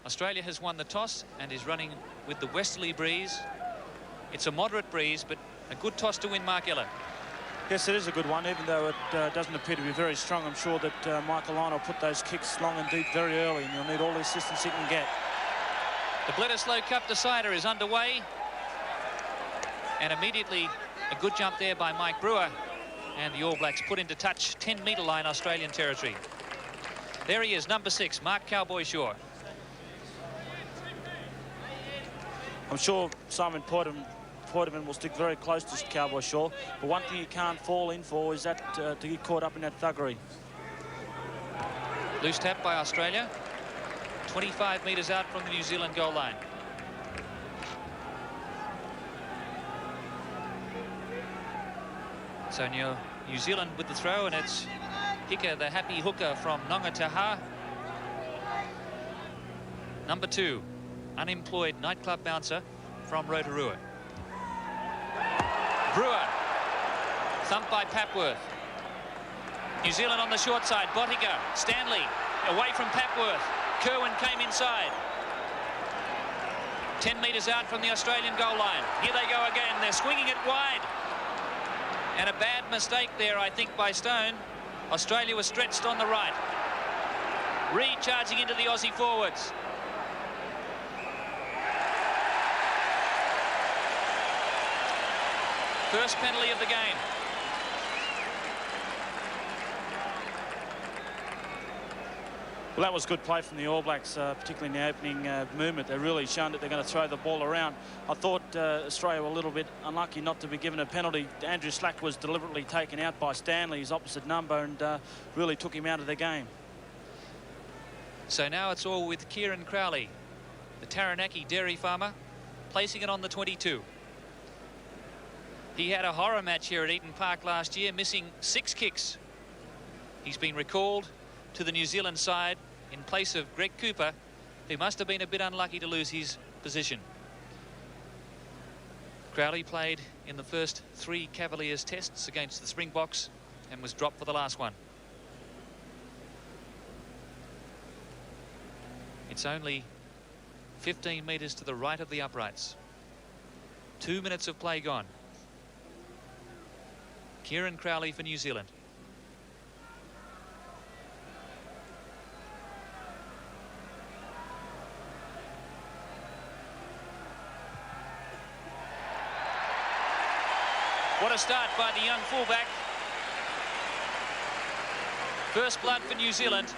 Australia has won the toss and is running with the westerly breeze. It's a moderate breeze, but a good toss to win, Mark Ella. Yes, it is a good one, even though it doesn't appear to be very strong. I'm sure that Michael Lynagh will put those kicks long and deep very early, and you'll need all the assistance he can get. The Bledisloe Cup decider is underway. And immediately a good jump there by Mike Brewer. And the All Blacks put into touch 10-metre line Australian territory. There he is, number 6, Mark Cowboy Shaw. I'm sure Simon Poitevin will stick very close to Cowboy Shaw, but one thing you can't fall in for is that to get caught up in that thuggery. Loose tap by Australia, 25 metres out from the New Zealand goal line. So New Zealand with the throw, and it's Hika, the happy hooker from Nongataha. Number 2, unemployed nightclub bouncer from Rotorua. Brewer, thumped by Papworth. New Zealand on the short side, Bottiga, Stanley, away from Papworth. Kerwin came inside. 10 metres out from the Australian goal line. Here they go again, they're swinging it wide. And a bad mistake there, I think, by Stone. Australia was stretched on the right. Recharging into the Aussie forwards. First penalty of the game. Well, that was good play from the All Blacks, particularly in the opening movement. They're really shown that they're going to throw the ball around. I thought Australia were a little bit unlucky not to be given a penalty. Andrew Slack was deliberately taken out by Stanley, his opposite number, and really took him out of the game. So now it's all with Kieran Crowley, the Taranaki dairy farmer, placing it on the 22. He had a horror match here at Eden Park last year, missing 6 kicks. He's been recalled to the New Zealand side in place of Greg Cooper, who must have been a bit unlucky to lose his position. Crowley played in the first 3 Cavaliers tests against the Springboks and was dropped for the last one. It's only 15 metres to the right of the uprights. 2 minutes of play gone. Kieran Crowley for New Zealand. What a start by the young fullback. First blood for New Zealand.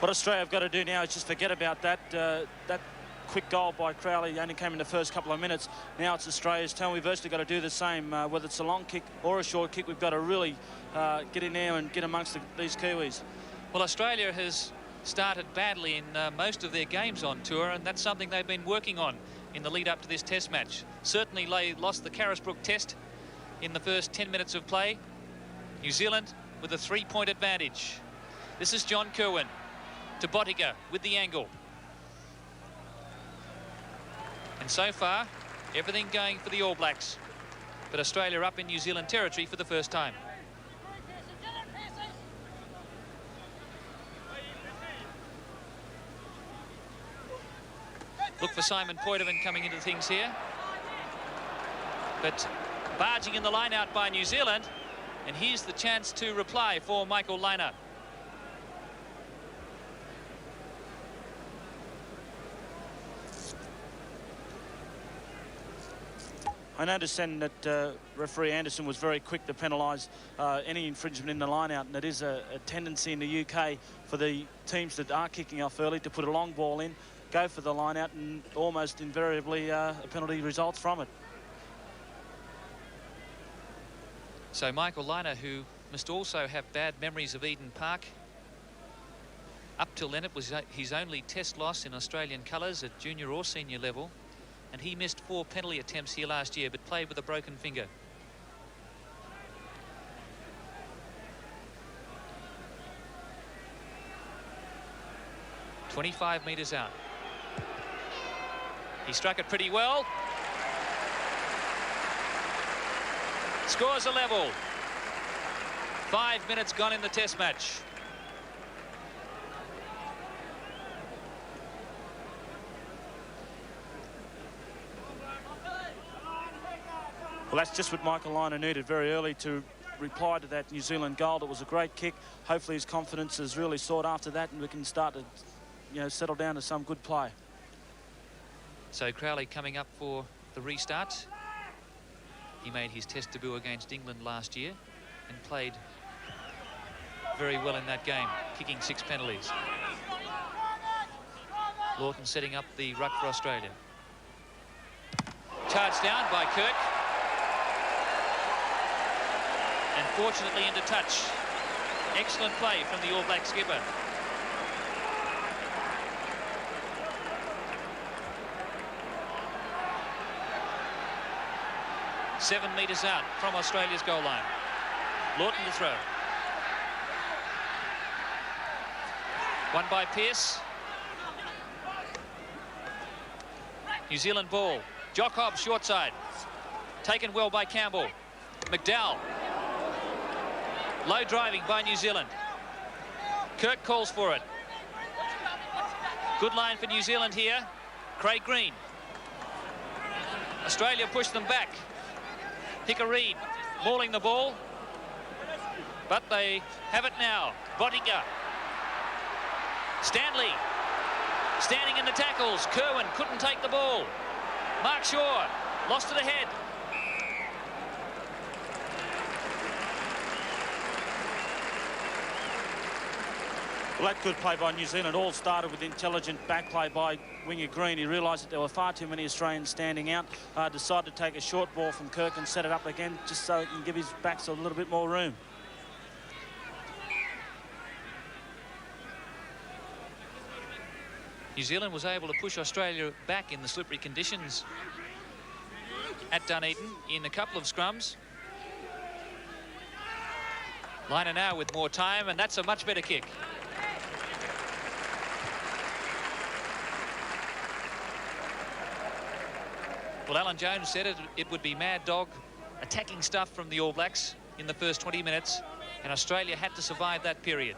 What Australia have got to do now is just forget about that. That quick goal by Crowley only came in the first couple of minutes. Now it's Australia's turn. We've virtually got to do the same. Whether it's a long kick or a short kick, we've got to really get in there and get amongst these Kiwis. Well, Australia has started badly in most of their games on tour, and that's something they've been working on in the lead up to this test match. Certainly they lost the Carisbrook test in the first 10 minutes of play. New Zealand with a 3-point advantage. This is John Kerwin to Bottiga with the angle. And so far, everything going for the All Blacks. But Australia up in New Zealand territory for the first time. Look for Simon Poitevin coming into things here. But barging in the line out by New Zealand. And here's the chance to reply for Michael Lynagh. I understand that referee Anderson was very quick to penalise any infringement in the line-out, and it is a tendency in the UK for the teams that are kicking off early to put a long ball in, go for the line-out, and almost invariably a penalty results from it. So Michael Lynagh, who must also have bad memories of Eden Park. Up till then, it was his only test loss in Australian colours at junior or senior level. And he missed 4 penalty attempts here last year, but played with a broken finger. "25 metres out. He struck it pretty well. Scores a level. 5 minutes gone in the test match. Well, that's just what Michael Lynagh needed very early to reply to that New Zealand goal. It was a great kick. Hopefully his confidence is really sought after that, and we can start to, you know, settle down to some good play. So Crowley coming up for the restart. He made his test debut against England last year and played very well in that game, kicking 6 penalties. Lawton setting up the ruck for Australia. Charged down by Kirk. And fortunately into touch. Excellent play from the All Black skipper. Seven metres out from Australia's goal line. Lawton to throw. Won by Pearce. New Zealand ball. Jock Hobbs, short side. Taken well by Campbell. McDowell. Low driving by New Zealand. Kirk calls for it. Good line for New Zealand here. Craig Green. Australia push them back. Hicker Reid mauling the ball. But they have it now. Bottinger. Stanley standing in the tackles. Kerwin couldn't take the ball. Mark Shaw lost it ahead. Well, that good play by New Zealand all started with intelligent back play by winger Green. He realised that there were far too many Australians standing out. Decided to take a short ball from Kirk and set it up again just so he can give his backs a little bit more room. New Zealand was able to push Australia back in the slippery conditions at Dunedin in a couple of scrums. Lynagh now with more time, and that's a much better kick. Well, Alan Jones said it would be mad dog attacking stuff from the All Blacks in the first 20 minutes, and Australia had to survive that period.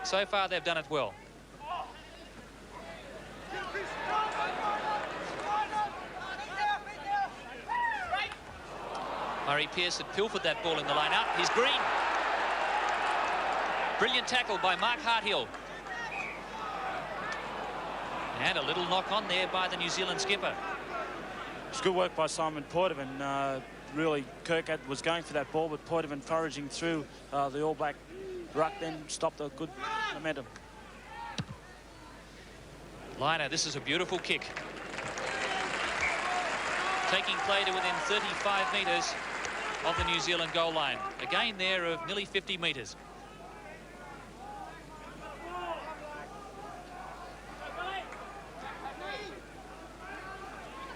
So far, they've done it well. Murray Pearce had pilfered that ball in the line out. Here's Green. Brilliant tackle by Mark Harthill. And a little knock on there by the New Zealand skipper. It's good work by Simon Poitevin. Really, Kirk was going for that ball, but Poitevin foraging through the All Black ruck, then stopped a good momentum. Lynagh, this is a beautiful kick. Taking play to within 35 metres of the New Zealand goal line. A gain there of nearly 50 metres.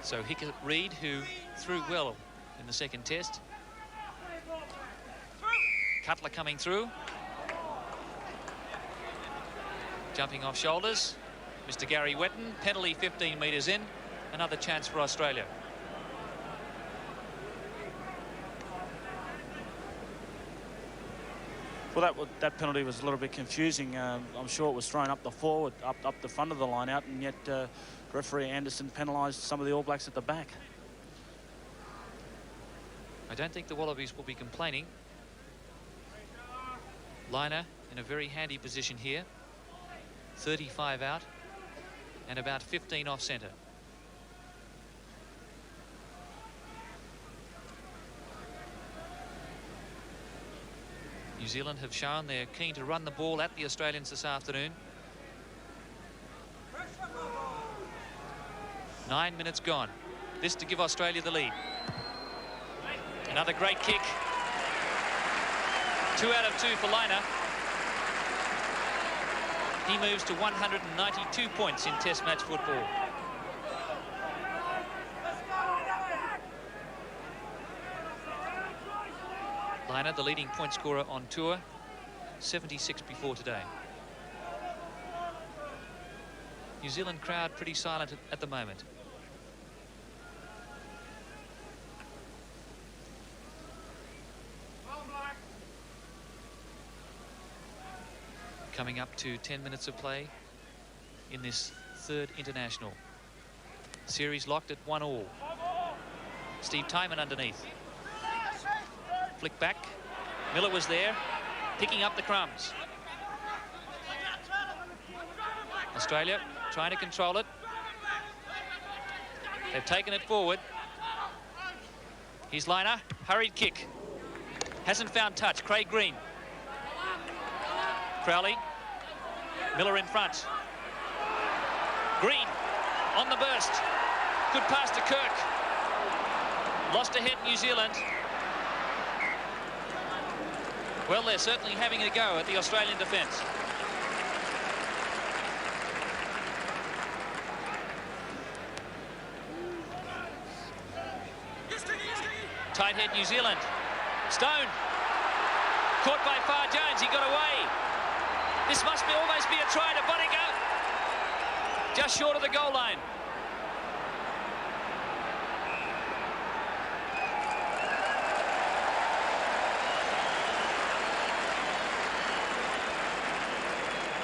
So Hicker Reid, who threw well in the second test. Cutler coming through. Jumping off shoulders. Mr. Gary Wetton, penalty 15 metres in. Another chance for Australia. Well, that penalty was a little bit confusing. I'm sure it was thrown up the forward, up the front of the line out, and yet referee Anderson penalised some of the All Blacks at the back. I don't think the Wallabies will be complaining. Lynagh in a very handy position here. 35 out and about 15 off centre. New Zealand have shown they're keen to run the ball at the Australians this afternoon. 9 minutes gone. This to give Australia the lead. Another great kick. 2 out of 2 for Lynagh. He moves to 192 points in Test match football. Lynagh, the leading point scorer on tour, 76 before today. New Zealand crowd pretty silent at the moment. Coming up to 10 minutes of play in this third international. Series locked at 1-1. Steve Timon underneath. Flick back. Miller was there, picking up the crumbs. Australia trying to control it. They've taken it forward. Here's Lynagh, hurried kick. Hasn't found touch. Craig Green. Crowley. Miller in front. Green on the burst. Good pass to Kirk. Lost ahead New Zealand. Well, they're certainly having a go at the Australian defence. Tight head New Zealand. Stone. Caught by Far Jones. He got away. This must almost be a try to Bodica. Just short of the goal line.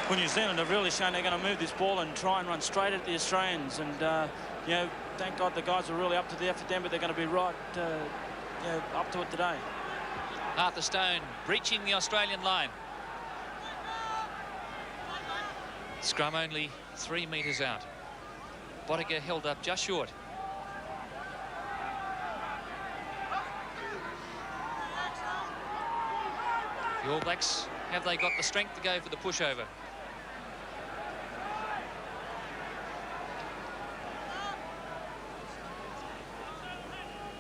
Well, New Zealand have really shown they're going to move this ball and try and run straight at the Australians. And, you know, thank God the guys are really up to the effort then, but they're going to be right you know, up to it today. Arthur Stone breaching the Australian line. Scrum only 3 metres out. Bodica held up just short. The All Blacks, have they got the strength to go for the pushover?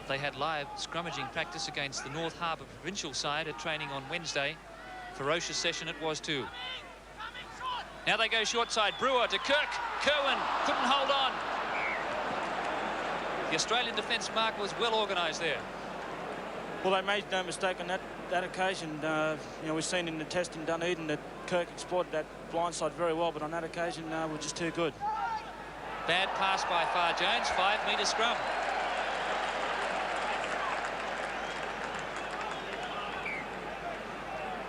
They had live scrummaging practice against the North Harbour provincial side at training on Wednesday. Ferocious session it was too. Now they go short side. Brewer to Kirk. Kerwin couldn't hold on. The Australian defence, Mark, was well organised there. Well, they made no mistake on that occasion. You know, we've seen in the test in Dunedin that Kirk exploited that blind side very well, but on that occasion, we're just too good. Bad pass by Far Jones. 5 metre scrum.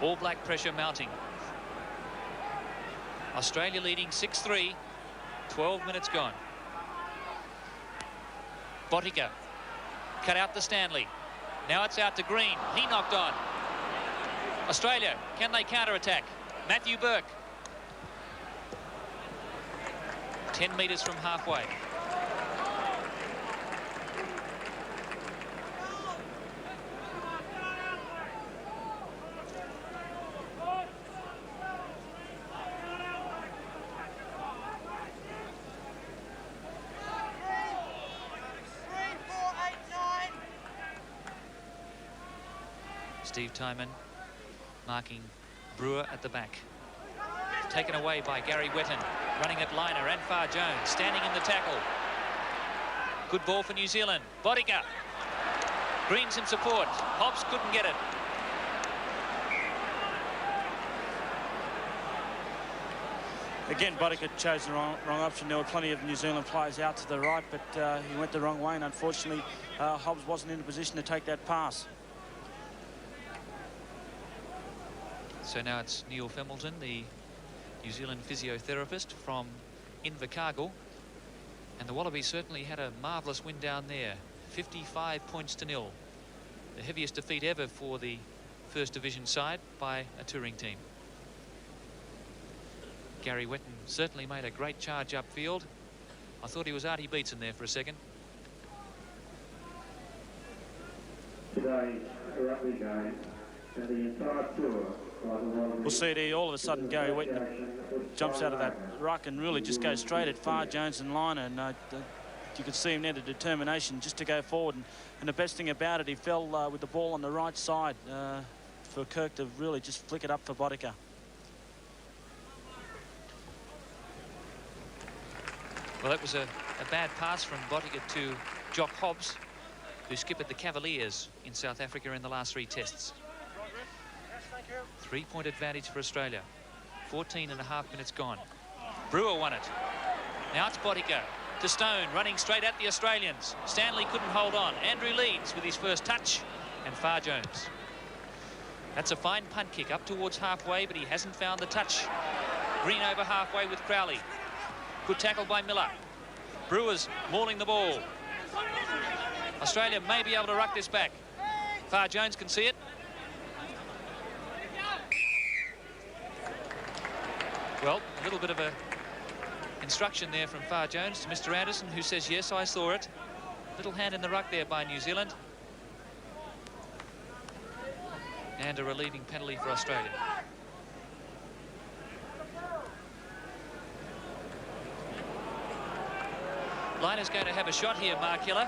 All Black pressure mounting. Australia leading 6-3. 12 minutes gone. Bodica cut out the Stanley. Now it's out to Green. He knocked on. Australia, can they counter-attack? Matthew Burke. 10 metres from halfway. Steve Tyman marking Brewer at the back. Taken away by Gary Wetton. Running at Lynagh and Far Jones. Standing in the tackle. Good ball for New Zealand. Bodica. Green's in support. Hobbs couldn't get it. Again, Bodica chose the wrong option. There were plenty of New Zealand players out to the right, but he went the wrong way, and unfortunately, Hobbs wasn't in a position to take that pass. So now it's Neil Femilton, the New Zealand physiotherapist from Invercargill. And the Wallabies certainly had a marvellous win down there. 55 points to 0. The heaviest defeat ever for the First Division side by a touring team. Gary Wetton certainly made a great charge upfield. I thought he was Artie Beetson there for a second. Today's rugby game and the entire tour. We'll see it here. All of a sudden, Gary Wetton jumps out of that ruck and really just goes straight at Far Jones and Lynagh. And you could see him there, the determination just to go forward. And the best thing about it, he fell with the ball on the right side for Kirk to really just flick it up for Bodica. Well, that was a bad pass from Bodica to Jock Hobbs, who skippered the Cavaliers in South Africa in the last 3 tests. 3-point advantage for Australia. 14 and a half minutes gone. Brewer won it. Now it's Bodica to Stone, running straight at the Australians. Stanley couldn't hold on. Andrew Leeds with his first touch, and Far Jones. That's a fine punt kick up towards halfway, but he hasn't found the touch. Green over halfway with Crowley. Good tackle by Miller. Brewers mauling the ball. Australia may be able to ruck this back. Far Jones can see it. Well, a little bit of a instruction there from Far Jones to Mr. Anderson, who says, yes, I saw it. Little hand in the ruck there by New Zealand. And a relieving penalty for Australia. Lynagh's going to have a shot here, Mark Hiller.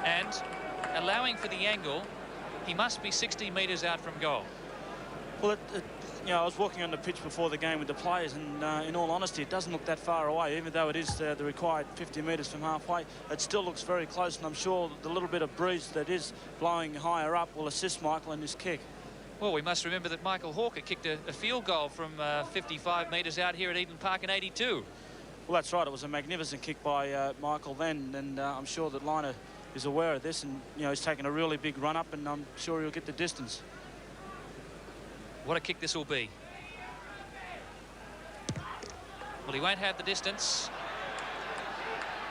And allowing for the angle, he must be 60 metres out from goal. Well, you know, I was walking on the pitch before the game with the players, and in all honesty, it doesn't look that far away. Even though it is the required 50 metres from halfway, it still looks very close, and I'm sure the little bit of breeze that is blowing higher up will assist Michael in this kick. Well, we must remember that Michael Hawker kicked a field goal from 55 metres out here at Eden Park in '82. Well, that's right. It was a magnificent kick by Michael then, and I'm sure that Lynagh is aware of this, and you know, he's taken a really big run up, and I'm sure he'll get the distance. What a kick this will be. Well, he won't have the distance.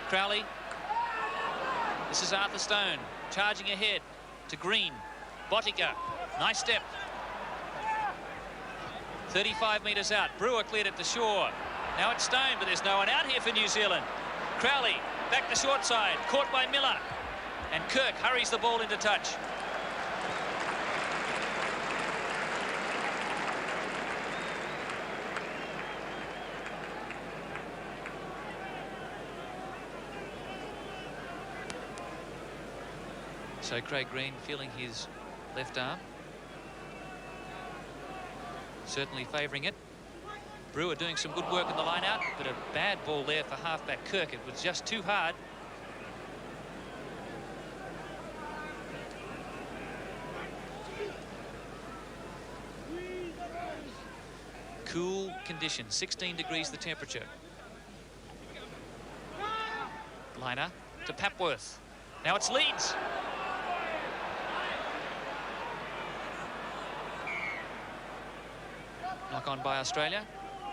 Crowley. This is Arthur Stone charging ahead to Green. Bottica, nice step. 35 metres out. Brewer cleared it to shore. Now it's Stone, but there's no one out here for New Zealand. Crowley back to short side, caught by Miller. And Kirk hurries the ball into touch. So Craig Green feeling his left arm. Certainly favouring it. Brewer doing some good work in the line out, but a bad ball there for halfback Kirk. It was just too hard. Cool conditions, 16 degrees the temperature. Lynagh to Papworth. Now it's Leeds. Knock on by Australia.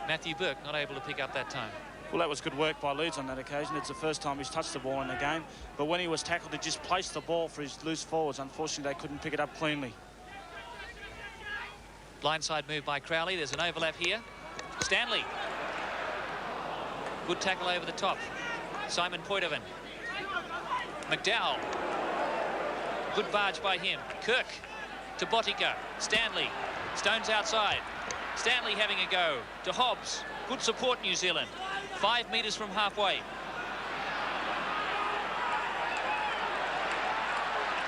Matthew Burke not able to pick up that time. Well, that was good work by Leeds on that occasion. It's the first time he's touched the ball in the game. But when he was tackled, he just placed the ball for his loose forwards. Unfortunately, they couldn't pick it up cleanly. Blindside move by Crowley. There's an overlap here. Stanley. Good tackle over the top. Simon Poitevin. McDowell. Good barge by him. Kirk to Bottica. Stanley. Stone's outside. Stanley having a go to Hobbs. Good support, New Zealand. 5 metres from halfway.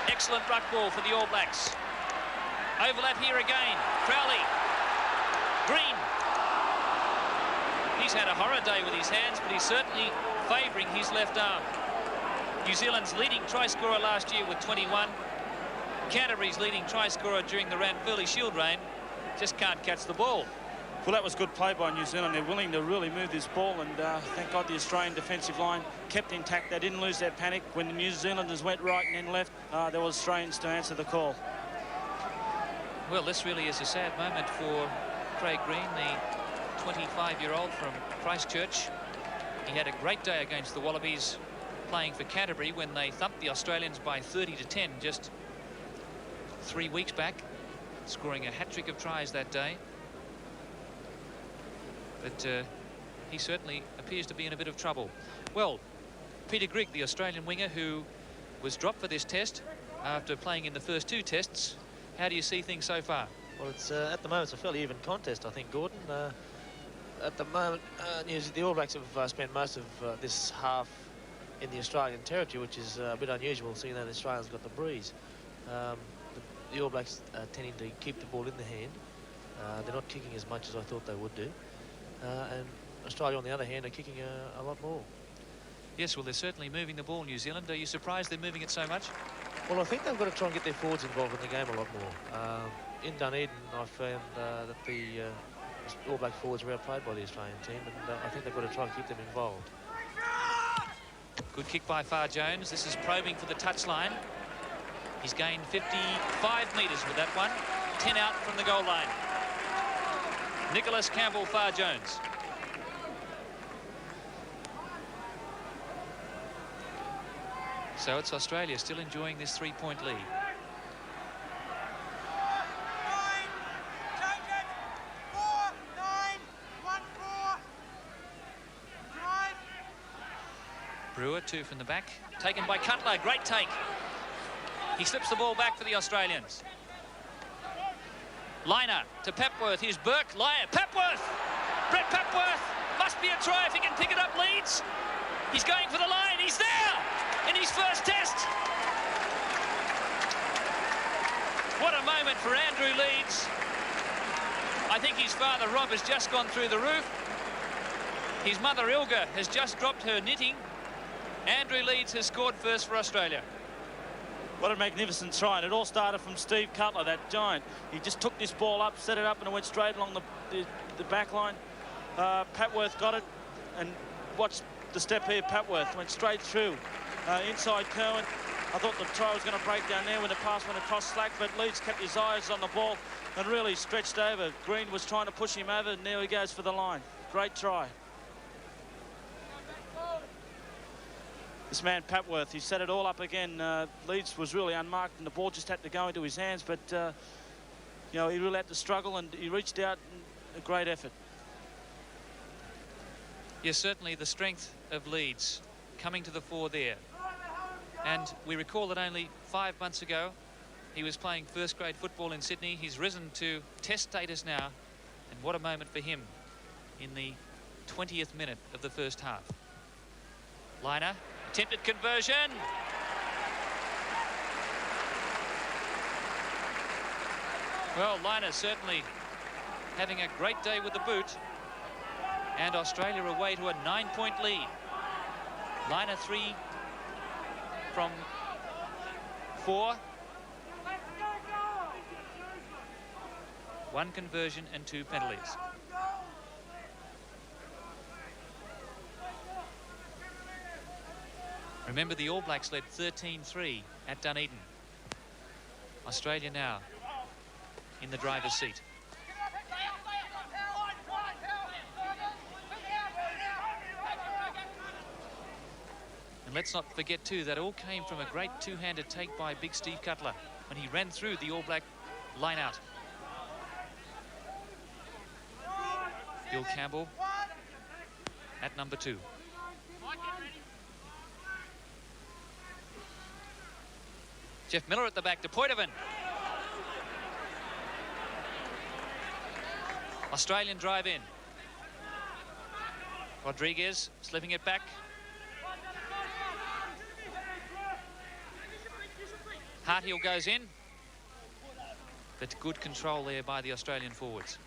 Excellent ruck ball for the All Blacks. Overlap here again. Crowley. Green. He's had a horror day with his hands, but he's certainly favouring his left arm. New Zealand's leading try scorer last year with 21. Canterbury's leading try scorer during the Ranfurly Shield reign just can't catch the ball. Well, that was good play by New Zealand. They're willing to really move this ball, and thank God the Australian defensive line kept intact. They didn't lose their panic. When the New Zealanders went right and then left, there was Australians to answer the call. Well, this really is a sad moment for Craig Green, the 25-year-old from Christchurch. He had a great day against the Wallabies playing for Canterbury when they thumped the Australians by 30-10 just 3 weeks back, scoring a hat-trick of tries that day. But he certainly appears to be in a bit of trouble. Well, Peter Grigg, the Australian winger who was dropped for this test after playing in the first 2 tests. How do you see things so far? Well, it's at the moment it's a fairly even contest, I think, Gordon. At the moment, the All Blacks have spent most of this half in the Australian territory, which is a bit unusual, seeing that the Australians got the breeze. The All Blacks are tending to keep the ball in the hand. They're not kicking as much as I thought they would do. And Australia, on the other hand, are kicking a lot more. Yes, well, they're certainly moving the ball, New Zealand. Are you surprised they're moving it so much? Well, I think they've got to try and get their forwards involved in the game a lot more. In Dunedin, I found that the All Black forwards were outplayed by the Australian team, and I think they've got to try and keep them involved. Good kick by Far Jones. This is probing for the touchline. He's gained 55 metres with that one. 10 out from the goal line. Nicholas Campbell, Far Jones. So it's Australia still enjoying this 3-point lead. Brewer, 2 from the back. Taken by Cutler. Great take. He slips the ball back for the Australians. Lynagh to Papworth. Here's Burke. Papworth! Brett Papworth! Must be a try if he can pick it up, Leeds. He's going for the line. He's there in his first test. What a moment for Andrew Leeds. I think his father Rob has just gone through the roof. His mother Ilga has just dropped her knitting. Andrew Leeds has scored first for Australia. What a magnificent try. And it all started from Steve Cutler, that giant. He just took this ball up, set it up, and it went straight along the back line. Papworth got it, and watch the step here. Papworth went straight through inside Kerwin. I thought the try was going to break down there when the pass went across slack, but Leeds kept his eyes on the ball and really stretched over. Green was trying to push him over, and there he goes for the line. Great try. This man, Papworth, he set it all up again. Leeds was really unmarked, and the ball just had to go into his hands, but, you know, he really had to struggle, and he reached out. A great effort. Yes, certainly the strength of Leeds coming to the fore there. And we recall that only 5 months ago, he was playing first-grade football in Sydney. He's risen to test status now, and what a moment for him in the 20th minute of the first half. Lynagh, attempted conversion. Well, Lynagh certainly having a great day with the boot, and Australia away to a 9-point lead. Lynagh 3 from 4. 1 conversion and 2 penalties. Remember, the All Blacks led 13-3 at Dunedin. Australia now in the driver's seat. And let's not forget, too, that all came from a great two-handed take by big Steve Cutler when he ran through the All Black line-out. Bill Campbell at number 2. Jeff Miller at the back to Poitevin. Australian drive in. Rodriguez slipping it back. Harthill goes in. But good control there by the Australian forwards.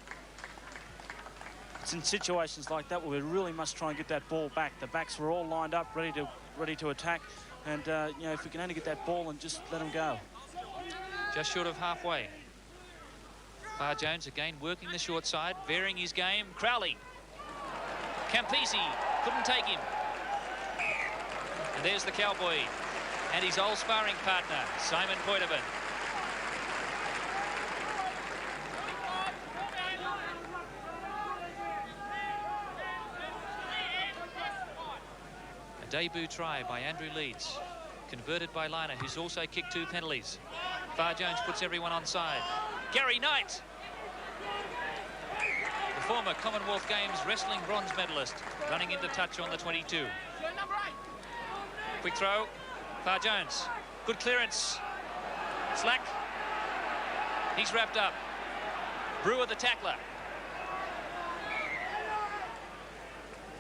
It's in situations like that where we really must try and get that ball back. The backs were all lined up, ready to attack. And, you know, if we can only get that ball and just let them go. Just short of halfway. Far Jones again working the short side, varying his game. Crowley. Campese couldn't take him. And there's the Cowboy and his old sparring partner, Simon Poitevin. A debut try by Andrew Leeds, converted by Lynagh, who's also kicked 2 penalties. Far Jones puts everyone on side. Gary Knight, the former Commonwealth Games wrestling bronze medalist, running into touch on the 22. Quick throw. Far Jones. Good clearance. Slack. He's wrapped up. Brewer the tackler.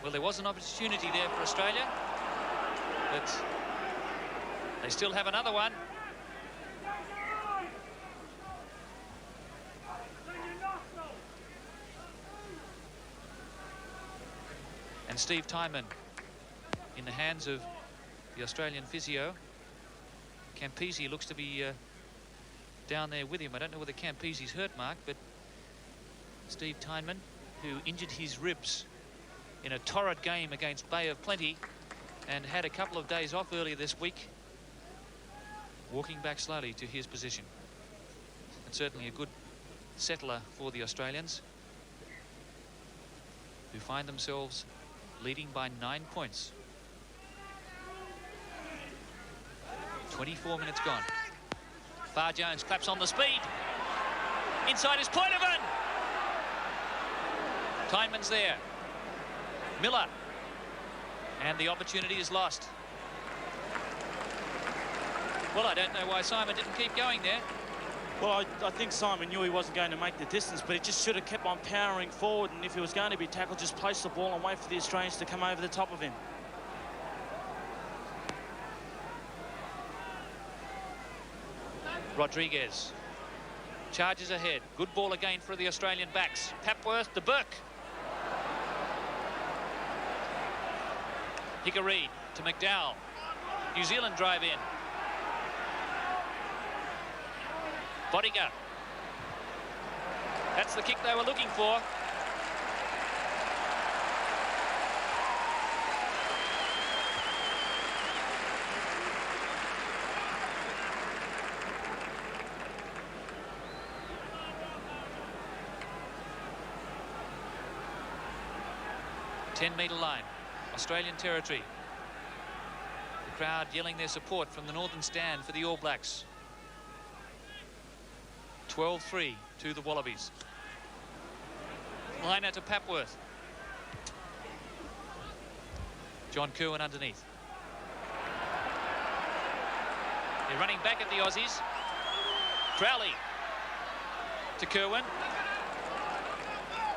Well, there was an opportunity there for Australia, but they still have another one. And Steve Tyman in the hands of the Australian physio. Campese looks to be down there with him. I don't know whether Campese's hurt, Mark, but Steve Tyman, who injured his ribs in a torrid game against Bay of Plenty and had a couple of days off earlier this week, walking back slowly to his position. And certainly a good settler for the Australians, who find themselves leading by 9 points. 24 minutes gone. Far Jones claps on the speed. Inside is Poitevin. Tyman's there. Miller. And the opportunity is lost. Well, I don't know why Simon didn't keep going there. Well, I think Simon knew he wasn't going to make the distance, but he just should have kept on powering forward, and if he was going to be tackled, just place the ball and wait for the Australians to come over the top of him. Rodriguez charges ahead. Good ball again for the Australian backs. Papworth to Burke. Hickory to McDowell. New Zealand drive in. Bodiger. That's the kick they were looking for. Ten-metre line, Australian territory. The crowd yelling their support from the northern stand for the All Blacks. 12-3 to the Wallabies. Lynagh to Papworth. John Kirwan underneath. They're running back at the Aussies. Crowley to Kirwan.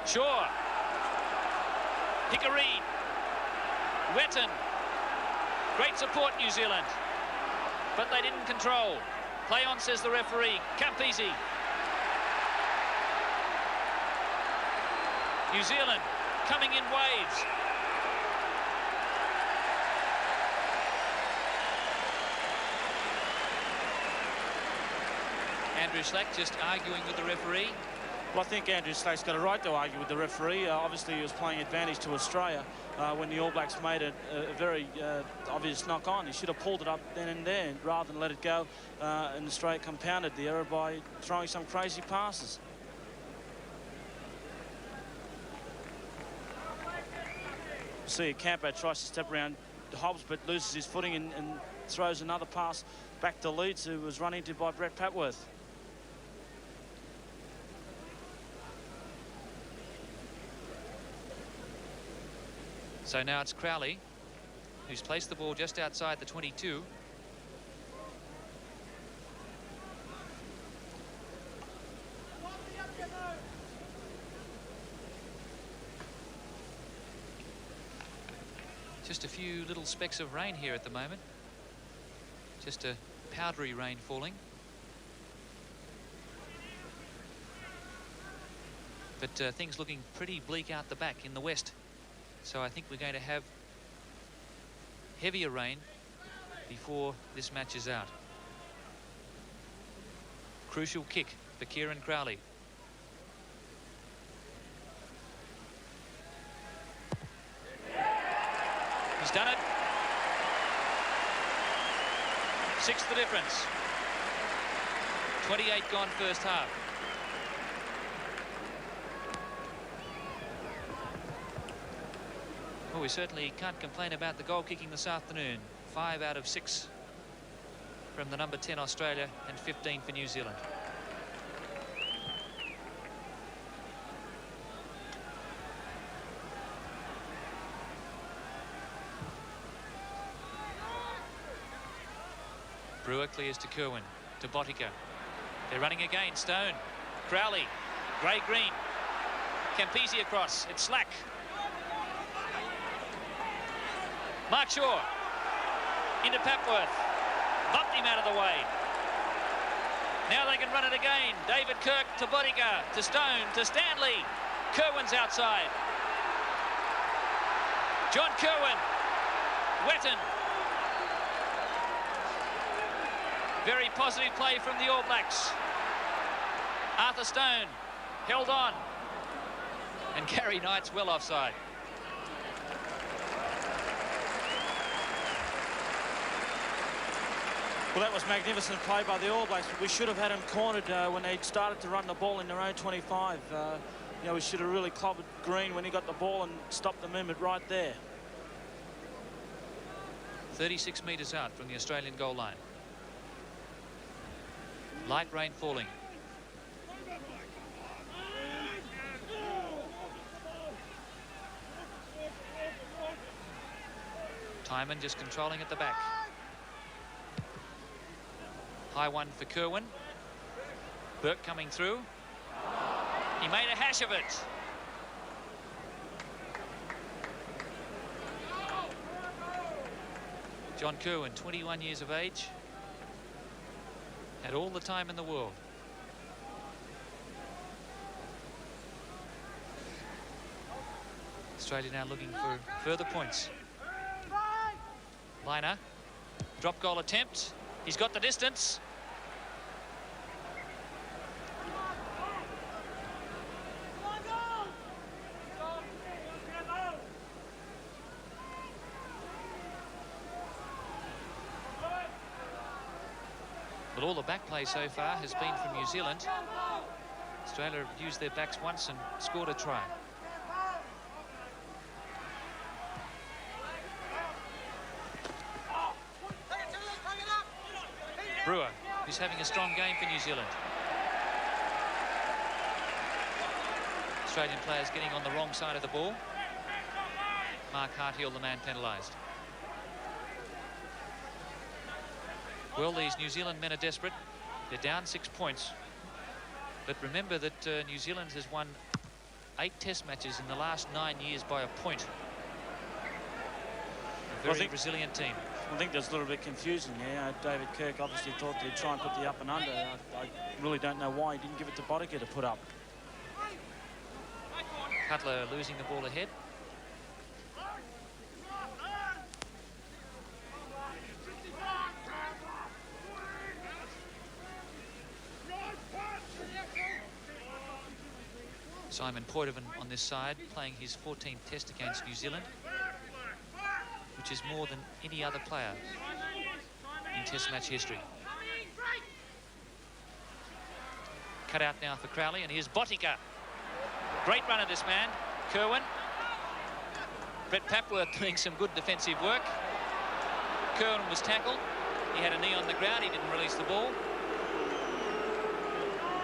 Shaw. Hickory. Wetton. Great support, New Zealand. But they didn't control. Play on, says the referee. Campese. New Zealand coming in waves. Andrew Slack just arguing with the referee. Well, I think Andrew Slack's got a right to argue with the referee. Obviously, he was playing advantage to Australia when the All Blacks made a very obvious knock-on. He should have pulled it up then and there rather than let it go, and Australia compounded the error by throwing some crazy passes. See, Campo tries to step around Hobbs, but loses his footing and throws another pass back to Leeds, who was run into by Brett Papworth. So now it's Crowley, who's placed the ball just outside the 22. Just a few little specks of rain here at the moment. Just a powdery rain falling. But things looking pretty bleak out the back in the west. So I think we're going to have heavier rain before this match is out. Crucial kick for Kieran Crowley. He's done it. 6 the difference. 28 gone first half. Well, we certainly can't complain about the goal kicking this afternoon. 5 out of 6 from the number 10 Australia and 15 for New Zealand. Brewer clears to Kirwan, to Bottica. They're running again. Stone, Crowley, Gray-Green, Campese across. It's Slack. Mark Shaw into Papworth. Bumped him out of the way. Now they can run it again. David Kirk to Bottica, to Stone, to Stanley. Kirwan's outside. John Kirwan. Wetton. Very positive play from the All Blacks. Arthur Stone held on. And Gary Knight's well offside. Well, that was magnificent play by the All Blacks, but we should have had him cornered when they started to run the ball in their own 25. You know, we should have really clobbered Green when he got the ball and stopped the movement right there. 36 metres out from the Australian goal line. Light rain falling. Timon just controlling at the back. High one for Kerwin. Burke coming through. He made a hash of it. John Kerwin, 21 years of age. Had all the time in the world. Australia now looking for further points. Lynagh, drop goal attempt. He's got the distance. But all the back play so far has been from New Zealand. Australia have used their backs once and scored a try. Brewer, who's having a strong game for New Zealand. Australian players getting on the wrong side of the ball. Mark Harthill, the man penalised. Well, these New Zealand men are desperate. They're down 6 points. But remember that New Zealand has won 8 test matches in the last 9 years by a point. A very resilient team. I think there's a little bit confusing there. David Kirk obviously thought they'd try and put the up and under. I really don't know why he didn't give it to Boddicker to put up. Cutler losing the ball ahead. Simon Poitevin on this side, playing his 14th test against New Zealand, which is more than any other player in test match history. Cut out now for Crowley, and here's Boddicker. Great run of this man, Kerwin. Brett Papworth doing some good defensive work. Kerwin was tackled. He had a knee on the ground. He didn't release the ball.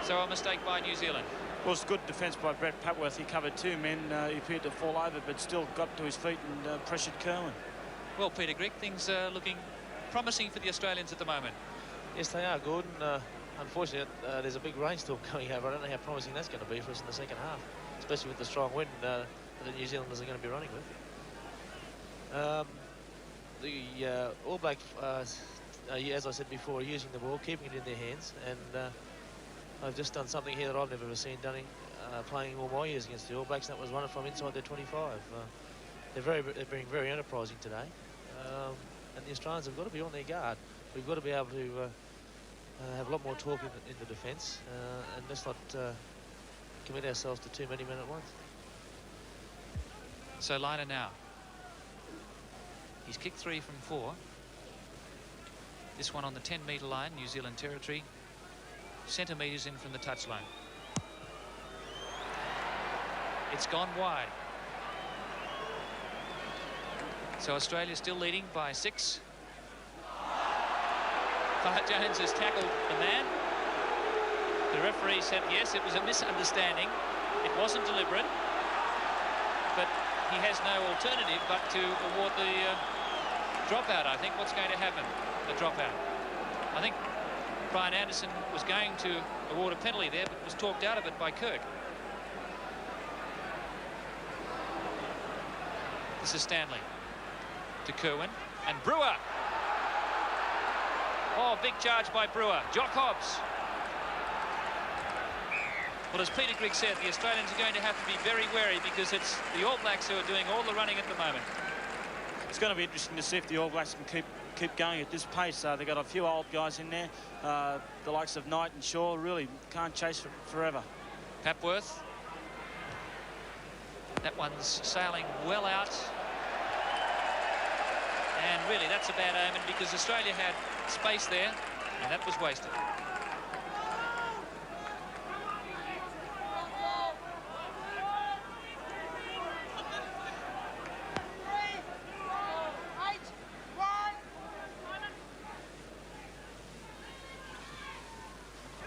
So a mistake by New Zealand. Well, it's good defence by Brett Papworth. He covered 2 men. He appeared to fall over, but still got to his feet and pressured Kerwin. Well, Peter Grigg, things are looking promising for the Australians at the moment. Yes, they are, Gordon. Unfortunately, there's a big rainstorm coming over. I don't know how promising that's going to be for us in the second half, especially with the strong wind that the New Zealanders are going to be running with. The All Blacks, as I said before, are using the ball, keeping it in their hands, and they've just done something here that I've never seen done playing all my years against the All Blacks, and that was running from inside their 25. They're being very enterprising today, and the Australians have got to be on their guard. We've got to be able to have a lot more talk in the defence, and let's not commit ourselves to too many men at once. So Lynagh now. He's kicked 3 from 4. This one on the 10-metre line, New Zealand territory. Centimetres in from the touchline. It's gone wide. So Australia still leading by 6. Farr Jones has tackled the man. The referee said yes, it was a misunderstanding. It wasn't deliberate, but he has no alternative but to award the dropout. I think what's going to happen, the dropout. I think Brian Anderson was going to award a penalty there, but was talked out of it by Kirk. This is Stanley to Kerwin and Brewer. Oh, big charge by Brewer. Jock Hobbs. Well, as Peter Grigg said, the Australians are going to have to be very wary because it's the All Blacks who are doing all the running at the moment. It's going to be interesting to see if the All Blacks can keep going at this pace. They've got a few old guys in there. The likes of Knight and Shaw really can't chase forever. Papworth. That one's sailing well out. And really, that's a bad omen because Australia had space there, and that was wasted.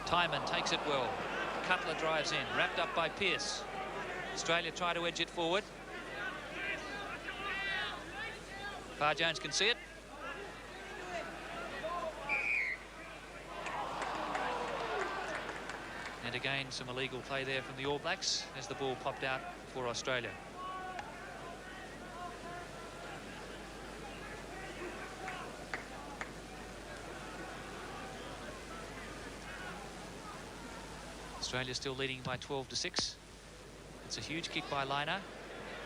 Timon takes it well. Cutler drives in, wrapped up by Pearce. Australia try to edge it forward. Farr Jones can see it. again, some illegal play there from the All Blacks as the ball popped out for Australia. Australia still leading by 12-6. It's a huge kick by Lynagh.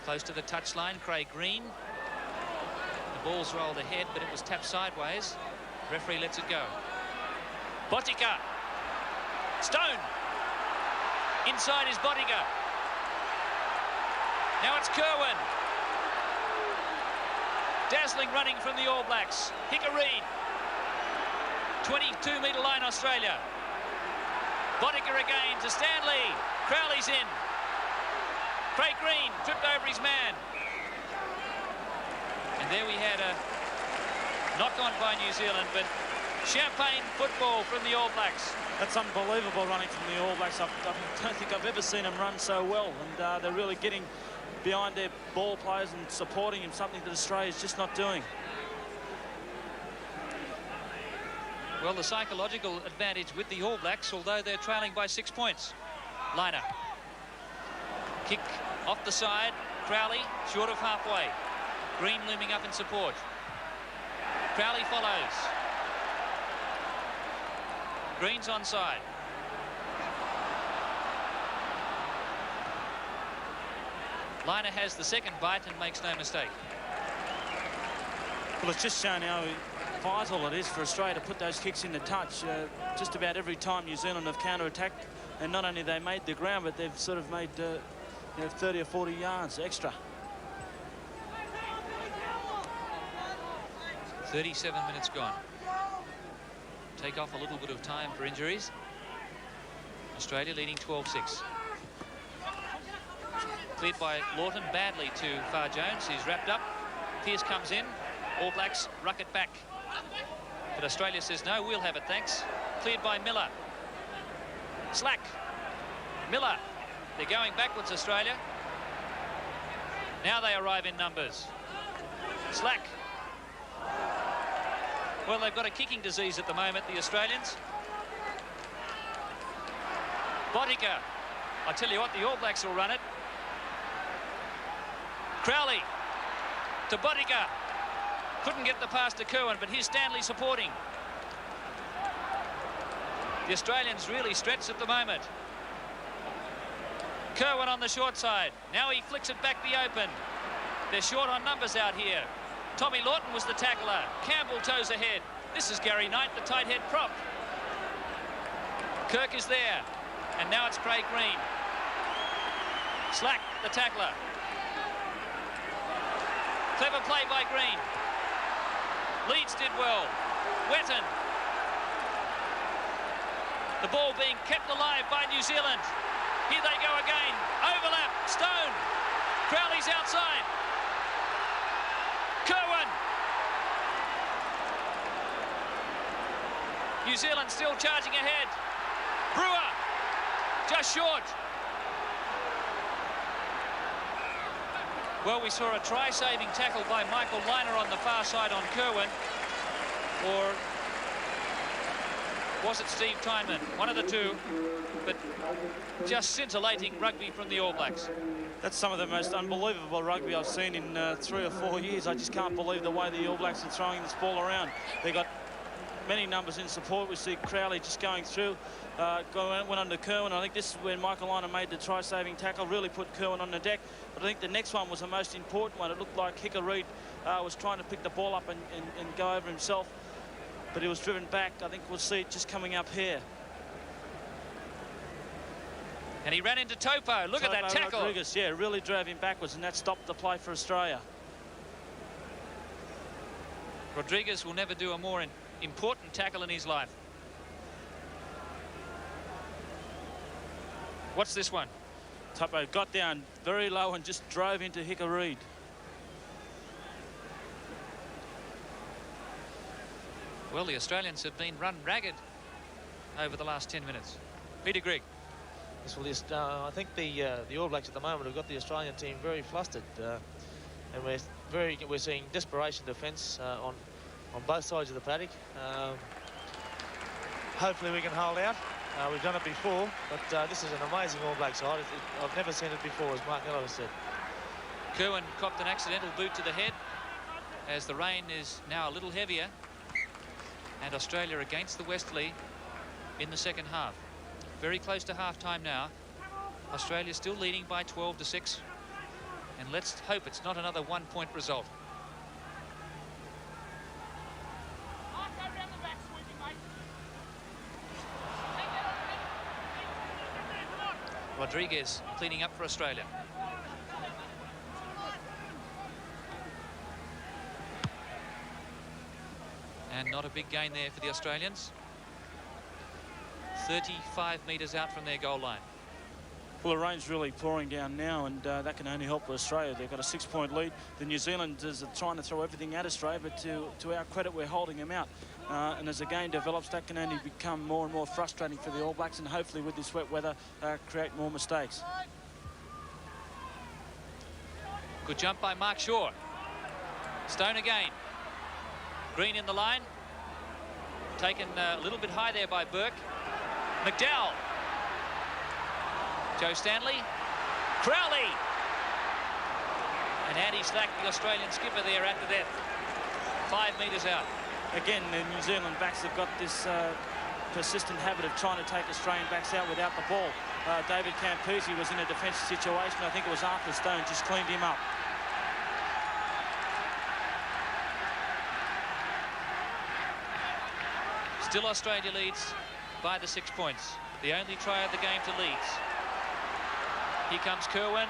Close to the touchline, Craig Green. The ball's rolled ahead, but it was tapped sideways. Referee lets it go. Botica. Stone. Inside is Botica. Now it's Kerwin. Dazzling running from the All Blacks. Hickareed. 22-metre line, Australia. Botica again to Stanley. Crowley's in. Craig Green tripped over his man. And there we had a knock-on by New Zealand, but champagne football from the All Blacks. That's unbelievable running from the All Blacks. I don't think I've ever seen them run so well, and they're really getting behind their ball players and supporting him, something that Australia's just not doing. Well, the psychological advantage with the All Blacks, although they're trailing by 6 points. Lynagh. Kick off the side. Crowley short of halfway. Green looming up in support. Crowley follows. Green's onside. Lynagh has the second bite and makes no mistake. Well, it's just shown how vital it is for Australia to put those kicks into touch. Just about every time New Zealand have counter-attacked, and not only they made the ground, but they've sort of made 30 or 40 yards extra. 37 minutes gone. Take off a little bit of time for injuries. Australia leading 12-6. Cleared by Lawton badly to Far Jones. He's wrapped up. Pearce comes in. All Blacks ruck it back. But Australia says, no, we'll have it, thanks. Cleared by Miller. Slack. Miller. They're going backwards, Australia. Now they arrive in numbers. Slack. Well, they've got a kicking disease at the moment, the Australians. Botica. I tell you what, the All Blacks will run it. Crowley to Botica. Couldn't get the pass to Kerwin, but here's Stanley supporting. The Australians really stretched at the moment. Kerwin on the short side. Now he flicks it back the open. They're short on numbers out here. Tommy Lawton was the tackler. Campbell toes ahead. This is Gary Knight, the tight head prop. Kirk is there. And now it's Craig Green. Slack, the tackler. Clever play by Green. Leeds did well. Wetton. The ball being kept alive by New Zealand. Here they go again. Overlap. Stone. Crowley's outside. Kerwin. New Zealand still charging ahead. Brewer. Just short. Well, we saw a try-saving tackle by Michael Lynagh on the far side on Kerwin. Or was it Steve Tyneman? One of the two. But just scintillating rugby from the All Blacks. That's some of the most unbelievable rugby I've seen in 3 or 4 years. I just can't believe the way the All Blacks are throwing this ball around. They got many numbers in support. We see Crowley just going through, went under Kerwin. I think this is when Michael Lynagh made the try-saving tackle, really put Kerwin on the deck. But I think the next one was the most important one. It looked like Hickareed was trying to pick the ball up and go over himself, but he was driven back. I think we'll see it just coming up here. And he ran into Topo. Look at that tackle. Rodriguez, yeah, really drove him backwards, and that stopped the play for Australia. Rodriguez will never do a more important tackle in his life. What's this one? Topo got down very low and just drove into Hickareed. Well, the Australians have been run ragged over the last 10 minutes. Peter Grigg. Yes, well, I think the All Blacks at the moment have got the Australian team very flustered, and we're seeing desperation defence on both sides of the paddock. Hopefully we can hold out. We've done it before, but this is an amazing All Black side. I've never seen it before, as Mark Miller has said. Kerwin copped an accidental boot to the head as the rain is now a little heavier, and Australia against the westerly in the second half. Very close to half-time now. Australia still leading by 12-6, and let's hope it's not another one-point result. Rodriguez cleaning up for Australia. And not a big gain there for the Australians. 35 metres out from their goal line. Well, the rain's really pouring down now, and that can only help Australia. They've got a 6-point lead. The New Zealanders are trying to throw everything at Australia, but to our credit, we're holding them out. And as the game develops, that can only become more and more frustrating for the All Blacks, and hopefully with this wet weather, create more mistakes. Good jump by Mark Shaw. Stone again. Green in the line. Taken a little bit high there by Burke. McDowell. Joe Stanley. Crowley. And Andy Slack, the Australian skipper there at the death. 5 metres out. Again, the New Zealand backs have got this persistent habit of trying to take Australian backs out without the ball. David Campese was in a defensive situation. I think it was after Stone just cleaned him up. Still Australia leads by the 6 points. The only try of the game to Leeds. Here comes Kerwin.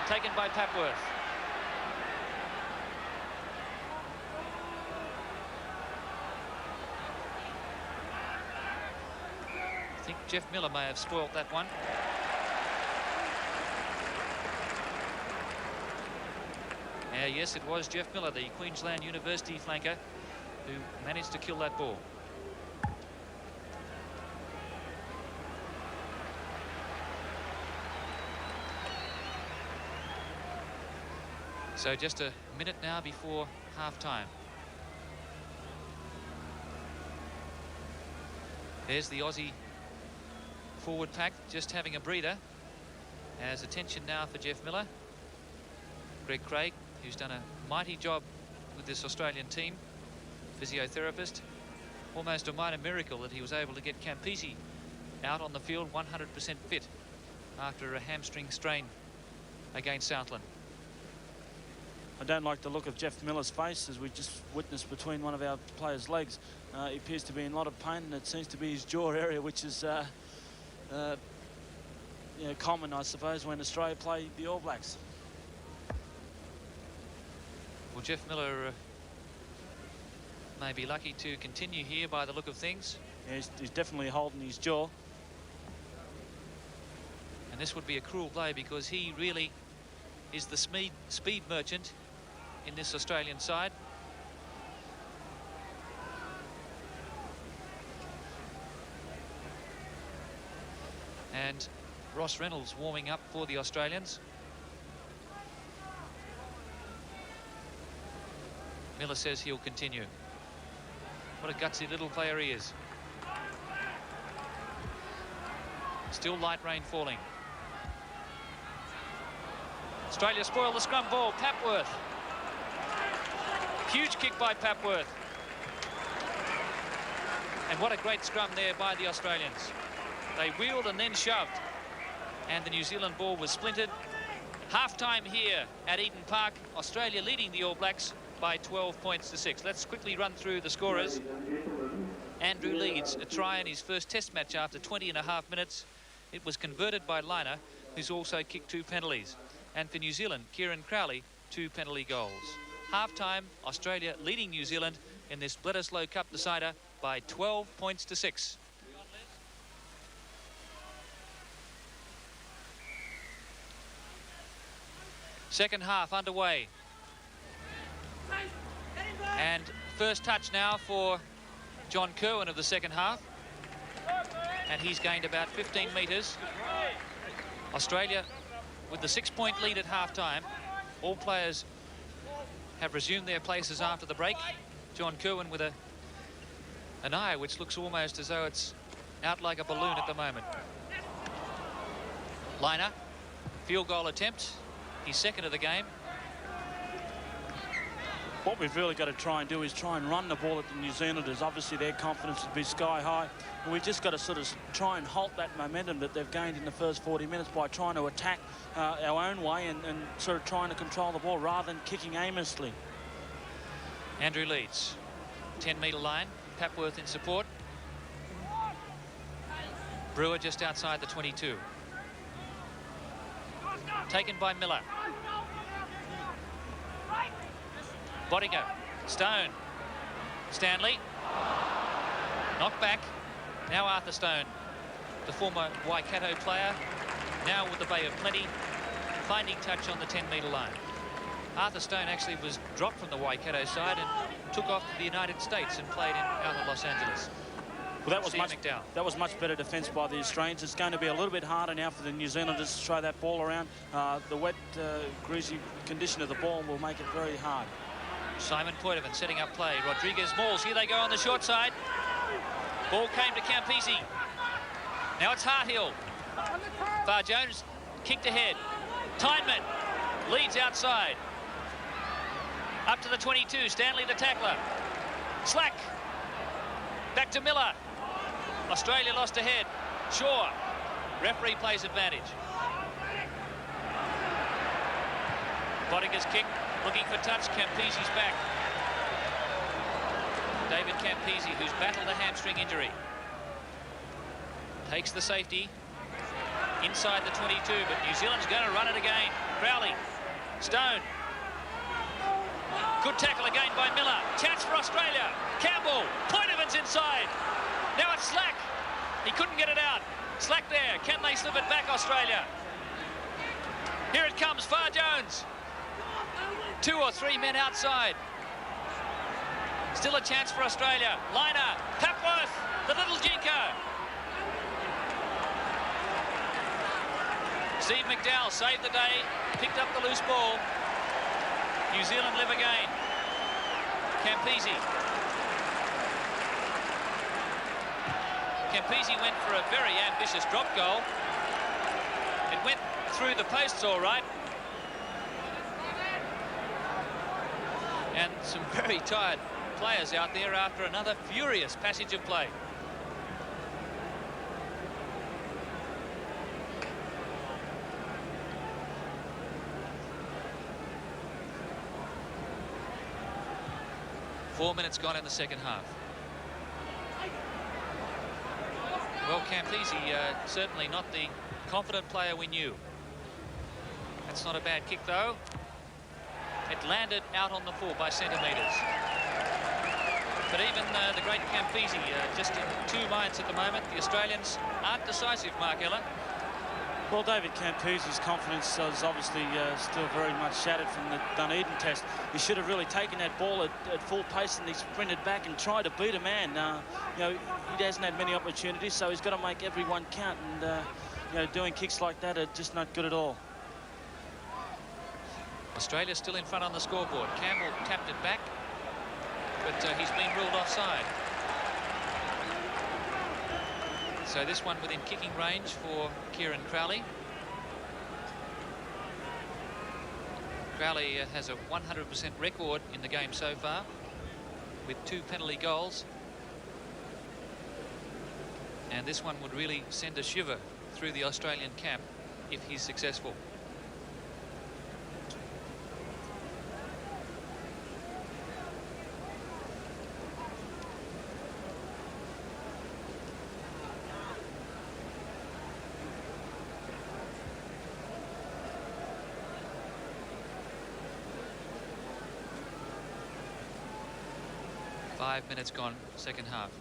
Taken by Papworth. I think Jeff Miller may have spoilt that one. Yes, it was Jeff Miller, the Queensland University flanker, who managed to kill that ball. So just a minute now before half-time. There's the Aussie forward pack just having a breather. As attention now for Jeff Miller. Greg Craig, who's done a mighty job with this Australian team. Physiotherapist. Almost a minor miracle that he was able to get Campese out on the field 100% fit after a hamstring strain against Southland. I don't like the look of Jeff Miller's face, as we just witnessed between one of our players' legs. He appears to be in a lot of pain, and it seems to be his jaw area, which is common, I suppose, when Australia play the All Blacks. Well, Jeff Miller may be lucky to continue here by the look of things. Yeah, he's definitely holding his jaw. And this would be a cruel play, because he really is the speed merchant in this Australian side. And Ross Reynolds warming up for the Australians. Miller says he'll continue. What a gutsy little player he is. Still light rain falling. Australia spoil the scrum ball. Papworth. Huge kick by Papworth. And what a great scrum there by the Australians. They wheeled and then shoved. And the New Zealand ball was splintered. Half-time here at Eden Park. Australia leading the All Blacks by 12 points to 6. Let's quickly run through the scorers. Andrew Leeds, a try in his first test match after 20.5 minutes. It was converted by Lynagh, who's also kicked 2 penalties. And for New Zealand, Kieran Crowley, 2 penalty goals. Half-time, Australia leading New Zealand in this Bledisloe Cup decider by 12 points to 6. Second half underway. And first touch now for John Kerwin of the second half. And he's gained about 15 metres. Australia with the 6-point lead at half-time. All players have resumed their places after the break. John Kerwin with a An eye which looks almost as though it's out like a balloon at the moment. Lynagh, field goal attempt. He's second of the game. What we've really got to try and do is try and run the ball at the New Zealanders. Obviously, their confidence would be sky high. And we've just got to sort of try and halt that momentum that they've gained in the first 40 minutes by trying to attack our own way and sort of trying to control the ball rather than kicking aimlessly. Andrew Leeds, 10-metre line. Papworth in support. Brewer just outside the 22. Taken by Miller. Bodiger, Stone, Stanley, knocked back. Now Arthur Stone, the former Waikato player, now with the Bay of Plenty, finding touch on the 10-metre line. Arthur Stone actually was dropped from the Waikato side and took off to the United States and played out of Los Angeles. Well, that was much better defence by the Australians. It's going to be a little bit harder now for the New Zealanders to throw that ball around. The wet, greasy condition of the ball will make it very hard. Simon Poitevin setting up play. Rodriguez mauls. Here they go on the short side. Ball came to Campese. Now it's Harthill. Far Jones kicked ahead. Tyneman leads outside. Up to the 22. Stanley the tackler. Slack. Back to Miller. Australia lost ahead. Shaw. Referee plays advantage. Bodiger's kick. Looking for touch. Campese's back. David Campese, who's battled a hamstring injury. Takes the safety. Inside the 22, but New Zealand's going to run it again. Crowley. Stone. Good tackle again by Miller. Chance for Australia. Campbell. Poitevins inside. Now it's Slack. He couldn't get it out. Slack there. Can they slip it back, Australia? Here it comes. Far Jones. 2 or 3 men outside. Still a chance for Australia. Lynagh. Papworth. The little Jinko. Steve McDowell saved the day. Picked up the loose ball. New Zealand live again. Campese. Campese went for a very ambitious drop goal. It went through the posts all right. And some very tired players out there after another furious passage of play. Four minutes gone in the second half. Well, Campese, certainly not the confident player we knew. That's not a bad kick, though. It landed out on the full by centimetres. But even the great Campese, just in two minds at the moment. The Australians aren't decisive, Mark Ella. Well, David Campese's confidence is obviously still very much shattered from the Dunedin test. He should have really taken that ball at full pace and he sprinted back and tried to beat a man. You know, he hasn't had many opportunities, so he's got to make every one count. And you know, doing kicks like that are just not good at all. Australia still in front on the scoreboard. Campbell tapped it back, but he's been ruled offside. So this one within kicking range for Kieran Crowley. Crowley has a 100% record in the game so far with 2 penalty goals. And this one would really send a shiver through the Australian camp if he's successful. Five minutes gone, second half.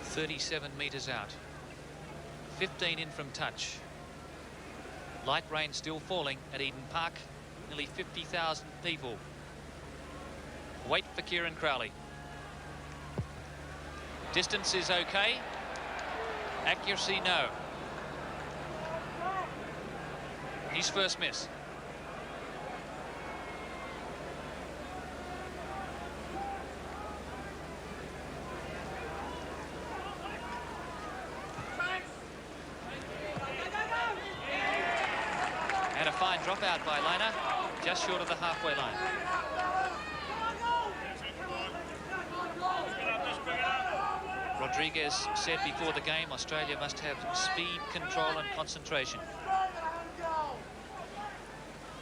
"37 metres out, 15 in from touch. Light rain still falling at Eden Park. Nearly 50,000 people. Wait for Kieran Crowley. Distance is okay. Accuracy, no. His first miss. And a fine dropout by Lynagh, just short of the halfway line. Rodriguez said before the game, Australia must have speed, control and concentration.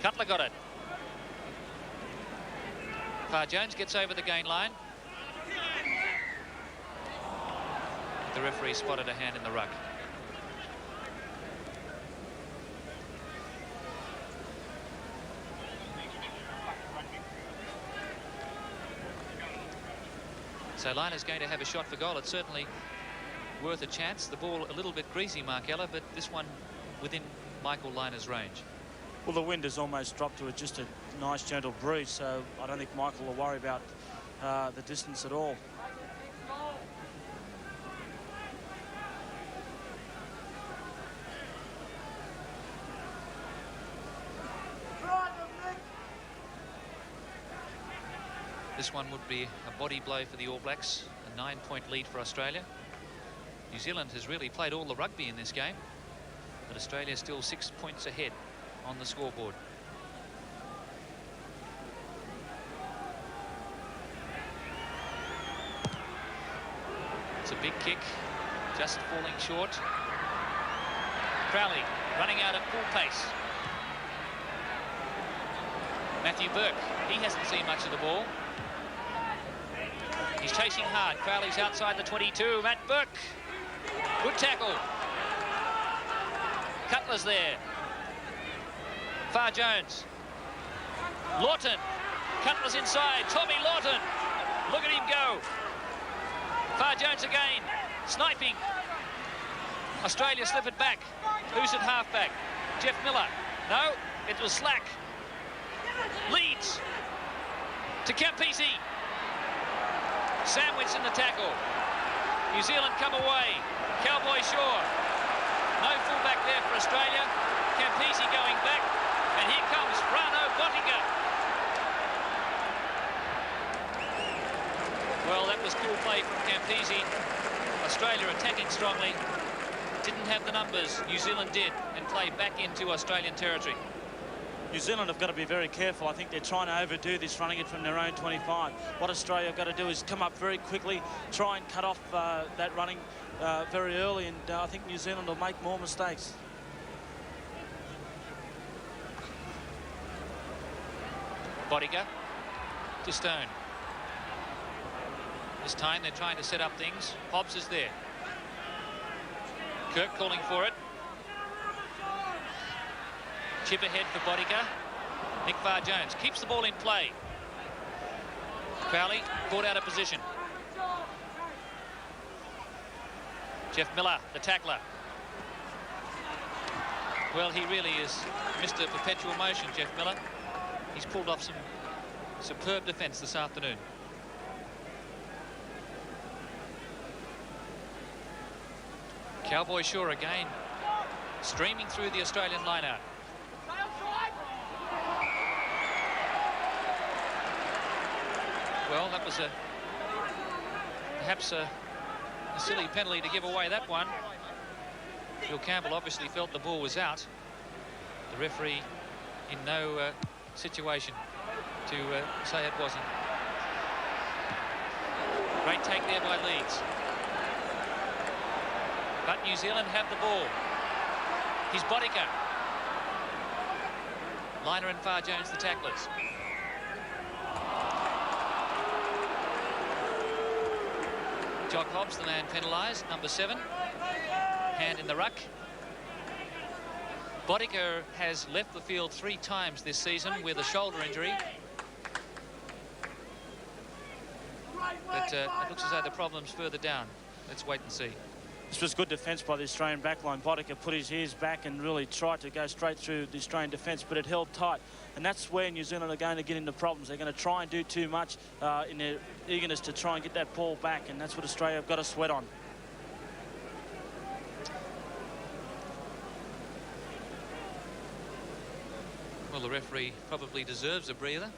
Cutler got it. Farr-Jones gets over the gain line. The referee spotted a hand in the ruck. So Lynagh's going to have a shot for goal. It's certainly worth a chance. The ball a little bit greasy, Mark Ella, but this one within Michael Lynagh's range. Well, the wind has almost dropped to just a nice gentle breeze, so I don't think Michael will worry about the distance at all. This one would be a body blow for the All Blacks, a 9-point lead for Australia. New Zealand has really played all the rugby in this game, but Australia is still 6 points ahead on the scoreboard. It's a big kick, just falling short. Crowley running out at full pace. Matthew Burke, he hasn't seen much of the ball. He's chasing hard. Crowley's outside the 22. Matt Burke. Good tackle. Cutler's there. Farr-Jones. Lawton. Cutler's inside. Tommy Lawton. Look at him go. Farr-Jones again. Sniping. Australia slip it back. Who's at halfback? Jeff Miller. No, it was Slack. Leeds. To Campese. Sandwich in the tackle. New Zealand come away. Cowboy Shaw. No fullback there for Australia. Campese going back. And here comes Frano Bottiga. Well, that was cool play from Campese. Australia attacking strongly. Didn't have the numbers. New Zealand did, and played back into Australian territory. New Zealand have got to be very careful. I think they're trying to overdo this, running it from their own 25. What Australia have got to do is come up very quickly, try and cut off that running very early, and I think New Zealand will make more mistakes. Bottiga to Stone. This time they're trying to set up things. Hobbs is there. Kirk calling for it. Chip ahead for Bottiga. Nick Farr-Jones keeps the ball in play. Crowley caught out of position. Jeff Miller, the tackler. Well, he really is Mr. Perpetual Motion, Jeff Miller. He's pulled off some superb defence this afternoon. Cowboy Shaw again, streaming through the Australian line-out. Well, that was perhaps a silly penalty to give away that one. Bill Campbell obviously felt the ball was out. The referee in no situation to say it wasn't. Great take there by Leeds. But New Zealand have the ball. He's Bottiga. Lynagh and Farr-Jones, the tacklers. Jock Hobbs, the man penalised, number 7. Hand in the ruck. Bottiga has left the field 3 times this season with a shoulder injury. But it looks as though the problem's further down. Let's wait and see. This was good defence by the Australian backline. Boddicker put his ears back and really tried to go straight through the Australian defence, but it held tight. And that's where New Zealand are going to get into problems. They're going to try and do too much in their eagerness to try and get that ball back, and that's what Australia have got to sweat on. Well, the referee probably deserves a breather.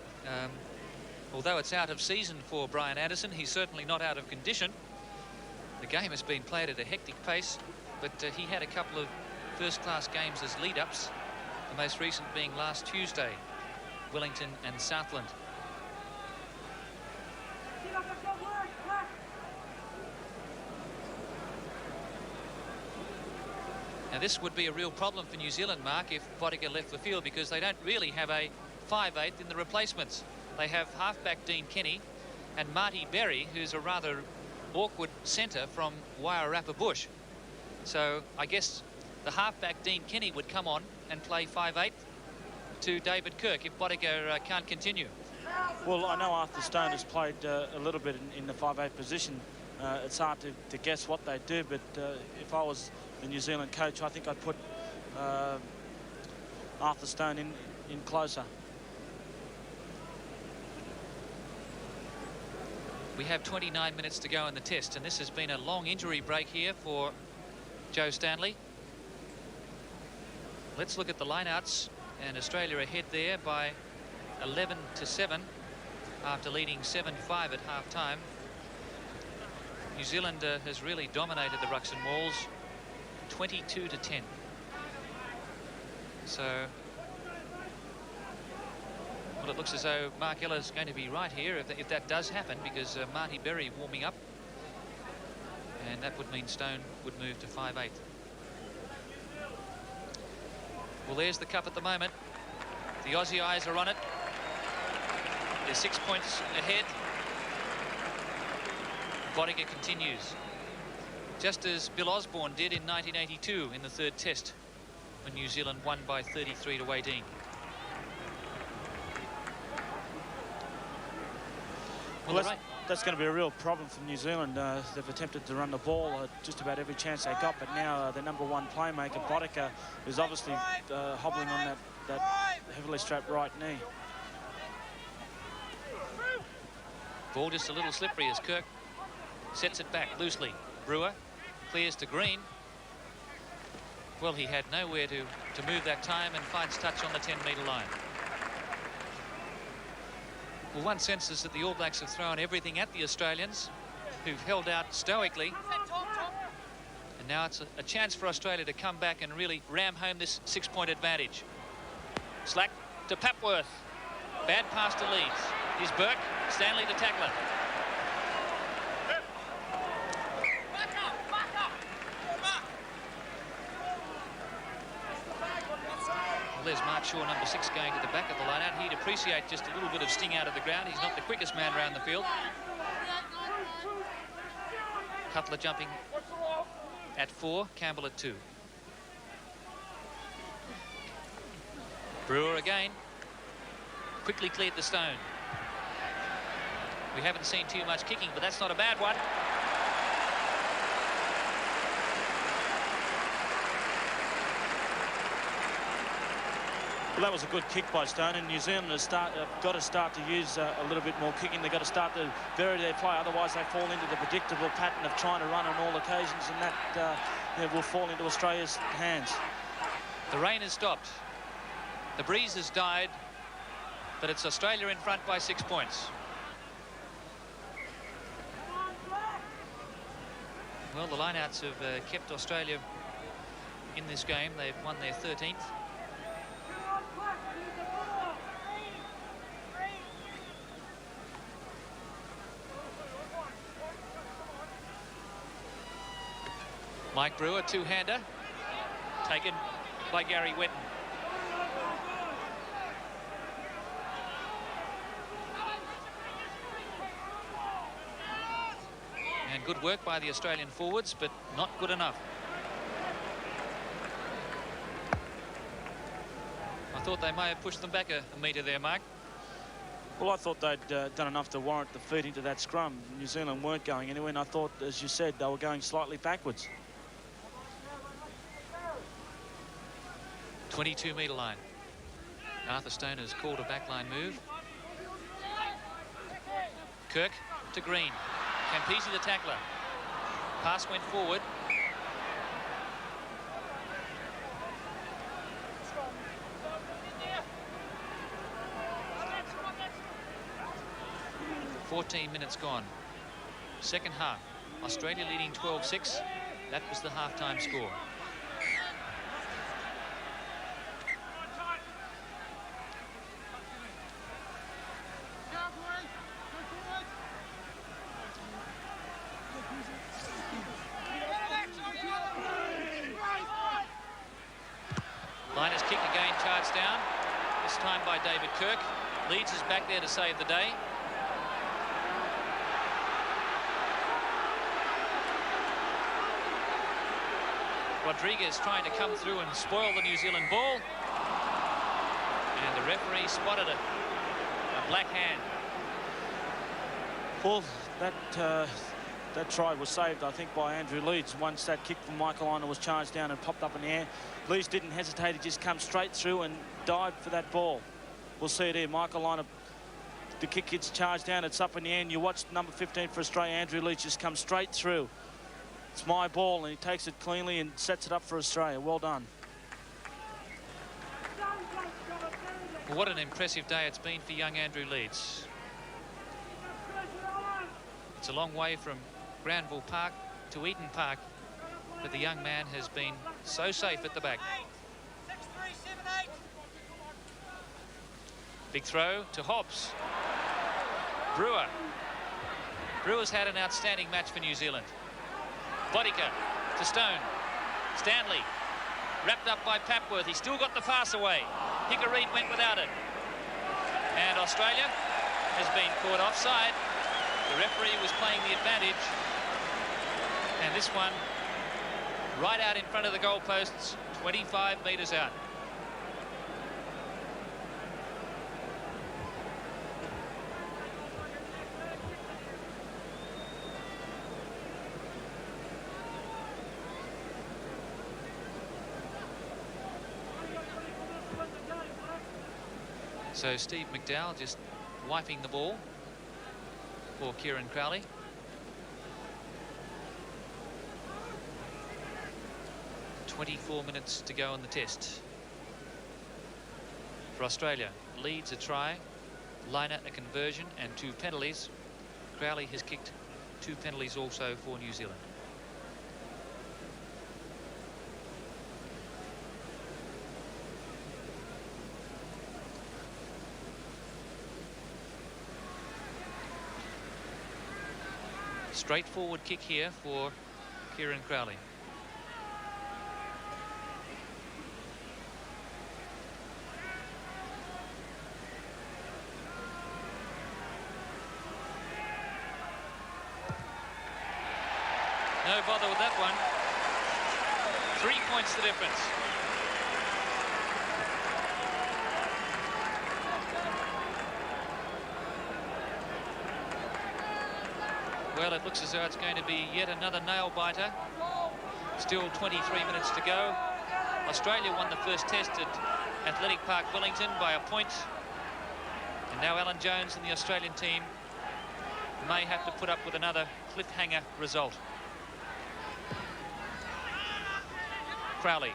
Although it's out of season for Brian Anderson, he's certainly not out of condition. The game has been played at a hectic pace, but he had a couple of first-class games as lead-ups, the most recent being last Tuesday, Wellington and Southland. Now, this would be a real problem for New Zealand, Mark, if Boddicker left the field, because they don't really have a 5/8 in the replacements. They have halfback Dean Kenny and Marty Berry, who's a rather awkward centre from Wairarapa Bush. So I guess the halfback Dean Kenny would come on and play 5/8 to David Kirk if Boddicker can't continue. Well, I know Arthur Stone has played a little bit in the 5/8 position. It's hard to guess what they do, but if I was the New Zealand coach, I think I'd put Arthur Stone in closer. We have 29 minutes to go in the test, and this has been a long injury break here for Joe Stanley. Let's look at the lineouts, and Australia ahead there by 11-7 after leading 7-5 at half-time. New Zealand has really dominated the rucks and mauls, 22-10. So, well, it looks as though Mark Eller's going to be right here if that does happen, because Marty Berry warming up, and that would mean Stone would move to 5/8. Well, there's the cup at the moment. The Aussie eyes are on it. They're 6 points ahead. Boddicker continues, just as Bill Osborne did in 1982 in the third test, when New Zealand won by 33 to 18. Well, that's going to be a real problem for New Zealand. They've attempted to run the ball just about every chance they got, but now the number one playmaker, Boddicker, is obviously hobbling on that heavily strapped right knee. Ball just a little slippery as Kirk sets it back loosely. Brewer clears to Green. Well, he had nowhere to move that time and finds touch on the 10-metre line. Well, one sense is that the All Blacks have thrown everything at the Australians, who've held out stoically. And now it's a chance for Australia to come back and really ram home this 6-point advantage. Slack to Papworth. Bad pass to Leeds. Here's Burke. Stanley to tackler. Well, there's Mark Shaw, number 6, going to the back of the line-out. He'd appreciate just a little bit of sting out of the ground. He's not the quickest man around the field. Cutler jumping at 4, Campbell at 2. Brewer again. Quickly cleared the Stone. We haven't seen too much kicking, but that's not a bad one. Well, that was a good kick by Stone, and New Zealand has got to start to use a little bit more kicking. They've got to start to vary their play, otherwise they fall into the predictable pattern of trying to run on all occasions, and that will fall into Australia's hands. The rain has stopped. The breeze has died, but it's Australia in front by 6 points. Well, the lineouts have kept Australia in this game. They've won their 13th. Mike Brewer, two-hander, taken by Gary Wetton. And good work by the Australian forwards, but not good enough. I thought they may have pushed them back a metre there, Mark. Well, I thought they'd done enough to warrant the feed into that scrum. New Zealand weren't going anywhere, and I thought, as you said, they were going slightly backwards. 22-metre line. Arthur Stone has called a backline move. Kirk to Green. Campese the tackler. Pass went forward. "14 minutes gone. Second half. Australia leading 12-6. That was the halftime score. Lynagh kick again, charged down. This time by David Kirk. Leeds is back there to save the day. Rodriguez trying to come through and spoil the New Zealand ball. And the referee spotted a black hand. Well, that try was saved, I think, by Andrew Leeds. Once that kick from Michael Lynagh was charged down and popped up in the air, Leeds didn't hesitate. He just come straight through and dived for that ball. We'll see it here. Michael Lynagh, the kick gets charged down. It's up in the air. And you watch number 15 for Australia, Andrew Leeds, just come straight through. It's my ball, and he takes it cleanly and sets it up for Australia. Well done. Well, what an impressive day it's been for young Andrew Leeds. It's a long way from Granville Park to Eden Park, but the young man has been so safe at the back. Big throw to Hobbs. Brewer's had an outstanding match for New Zealand. Bodica to Stone. Stanley wrapped up by Papworth. He still got the pass away. Hickory went without it. And Australia has been caught offside. The referee was playing the advantage. And this one right out in front of the goalposts, 25 metres out. So Steve McDowell just wiping the ball for Kieran Crowley. "24 minutes to go in the test. For Australia, Leeds a try, Lynagh a conversion and 2 penalties. Crowley has kicked 2 penalties also for New Zealand. Straightforward kick here for Kieran Crowley. No bother with that one. 3 points the difference. Well, it looks as though it's going to be yet another nail-biter. Still 23 minutes to go. Australia won the first test at Athletic Park, Wellington by a point. And now Alan Jones and the Australian team may have to put up with another cliffhanger result. Crowley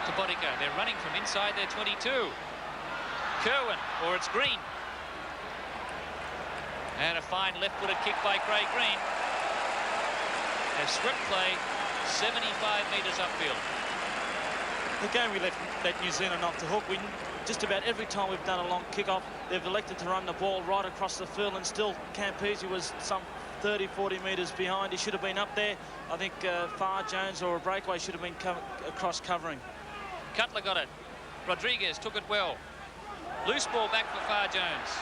to Bodica. They're running from inside their 22. Kerwin, or it's Green. And a fine left-footed kick by Craig Green. A swept play, 75 metres upfield. Again, we let New Zealand off the hook. Just about every time we've done a long kick-off, they've elected to run the ball right across the field, and still Campese was some 30, 40 metres behind. He should have been up there. I think Farr Jones or a breakaway should have been across covering. Cutler got it. Rodriguez took it well. Loose ball back for Farr Jones.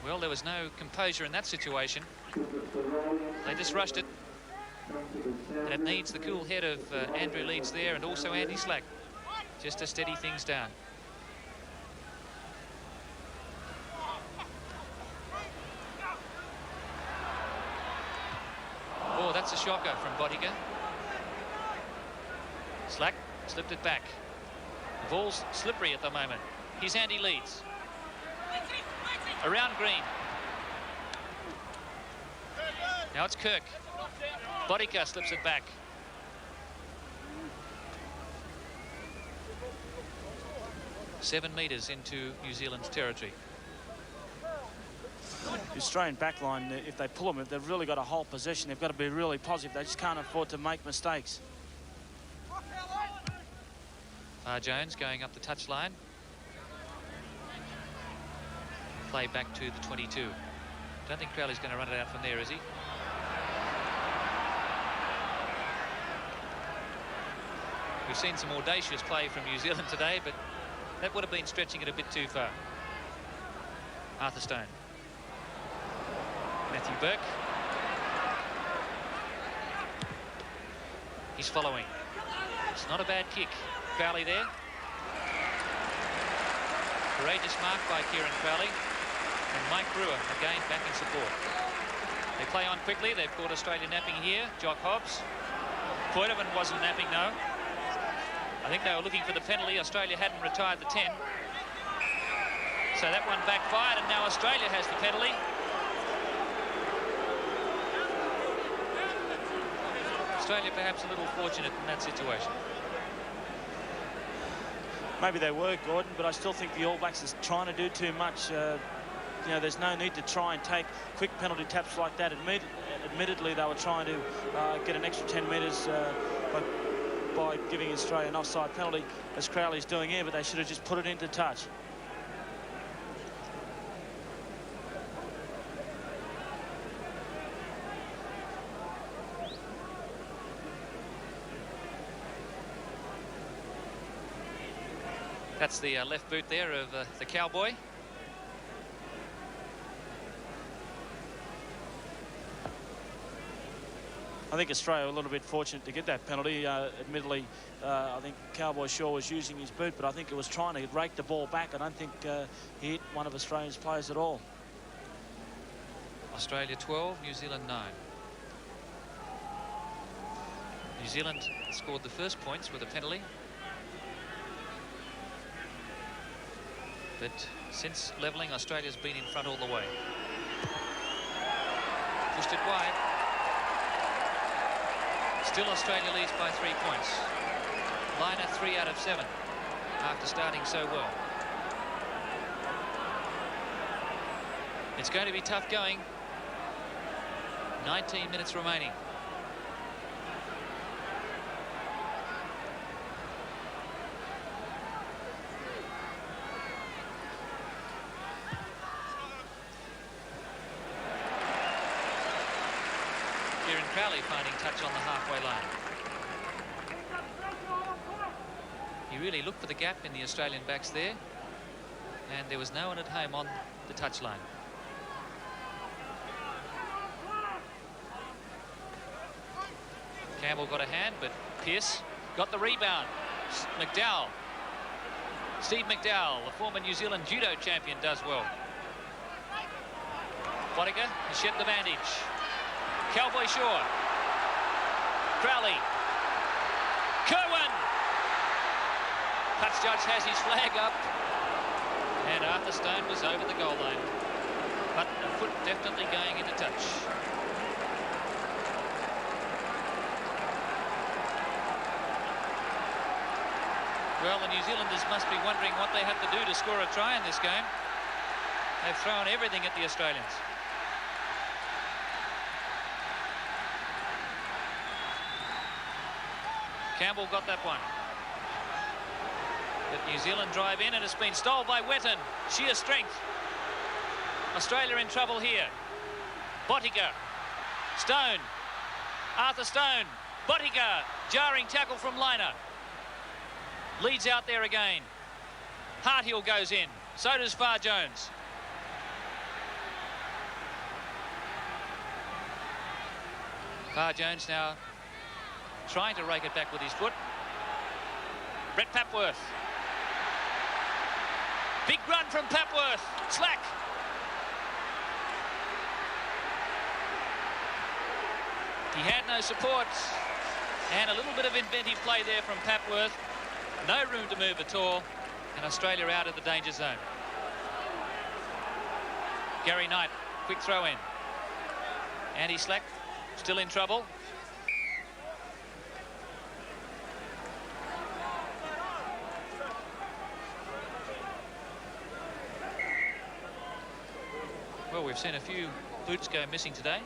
Well, there was no composure in that situation. They just rushed it. And it needs the cool head of Andrew Leeds there, and also Andy Slack, just to steady things down. Oh, that's a shocker from Bodica. Slack slipped it back. The ball's slippery at the moment. Here's Andy Leeds. Around Green. Now it's Kirk. Bodica slips it back. Seven metres into New Zealand's territory. The Australian backline, if they pull them, if they've really got a whole possession, they've got to be really positive. They just can't afford to make mistakes. Jones going up the touchline. Play back to the 22. Don't think Crowley's going to run it out from there, is he? We've seen some audacious play from New Zealand today, but that would have been stretching it a bit too far. Arthur Stone. Matthew Burke. He's following. It's not a bad kick. Crowley there. Courageous mark by Kieran Crowley. And Mike Brewer again back in support. They play on quickly. They've caught Australia napping here. Jock Hobbs. Poitevin wasn't napping, no. I think they were looking for the penalty. Australia hadn't retired the 10. So that one backfired, and now Australia has the penalty. Australia perhaps a little fortunate in that situation. Maybe they were, Gordon, but I still think the All Blacks is trying to do too much. You know, there's no need to try and take quick penalty taps like that. Admittedly, they were trying to get an extra 10 metres by giving Australia an offside penalty, as Crowley's doing here, but they should have just put it into touch. That's the left boot there of the Cowboy. I think Australia were a little bit fortunate to get that penalty. Admittedly, I think Cowboy Shaw was using his boot, but I think it was trying to rake the ball back. I don't think he hit one of Australia's players at all. Australia 12, New Zealand 9. New Zealand scored the first points with a penalty. But since levelling, Australia's been in front all the way. Pushed it wide. Still Australia leads by 3 points. Lynagh 3 out of 7 after starting so well. It's going to be tough going. 19 minutes remaining. Kieran Crowley finding touch on the halfway line. He really looked for the gap in the Australian backs there, and there was no one at home on the touchline. Campbell got a hand, but Pearce got the rebound. McDowell. Steve McDowell, the former New Zealand judo champion, does well. Bodica has shed the bandage. Cowboy Shaw. Crowley. Kerwin. Touch judge has his flag up. And Arthur Stone was over the goal line. But a foot definitely going into touch. Well, the New Zealanders must be wondering what they had to do to score a try in this game. They've thrown everything at the Australians. Campbell got that one. But New Zealand drive in, and it's been stole by Wetton. Sheer strength. Australia in trouble here. Bodica. Stone. Arthur Stone. Bodica. Jarring tackle from Lynagh. Leeds out there again. Harthill goes in. So does Farr Jones. Farr Jones now trying to rake it back with his foot. Brett Papworth. Big run from Papworth. Slack. He had no support. And a little bit of inventive play there from Papworth. No room to move at all. And Australia out of the danger zone. Gary Knight, quick throw in. Andy Slack still in trouble. Well, we've seen a few boots go missing today.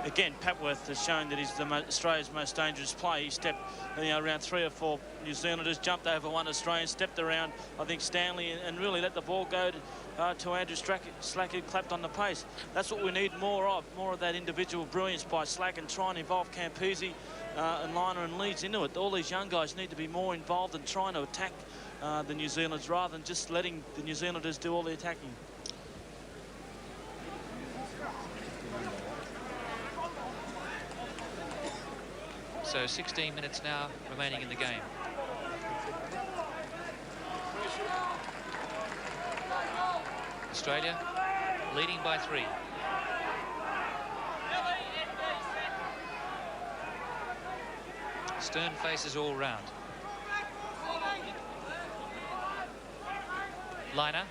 Again, Papworth has shown that he's Australia's most dangerous player. He stepped, around 3 or 4 New Zealanders, jumped over one Australian, stepped around, I think, Stanley, and really let the ball go to Andrew Slack, who clapped on the pace. That's what we need more of that individual brilliance by Slack, and try and involve Campese and Lynagh and Leeds into it. All these young guys need to be more involved in trying to attack the New Zealanders rather than just letting the New Zealanders do all the attacking. So 16 minutes now remaining in the game. Australia leading by 3. Stern faces all round. Lynagh.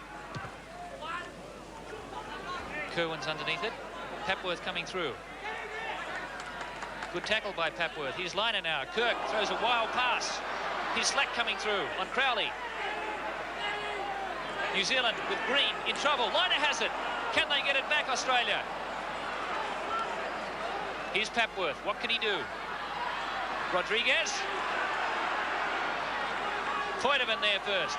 Kerwin's underneath it. Papworth coming through. Good tackle by Papworth. Here's Lynagh now. Kirk throws a wild pass. Here's Slack coming through on Crowley. New Zealand with Green in trouble. Lynagh has it. Can they get it back, Australia? Here's Papworth. What can he do? Rodriguez. Foydeman there first.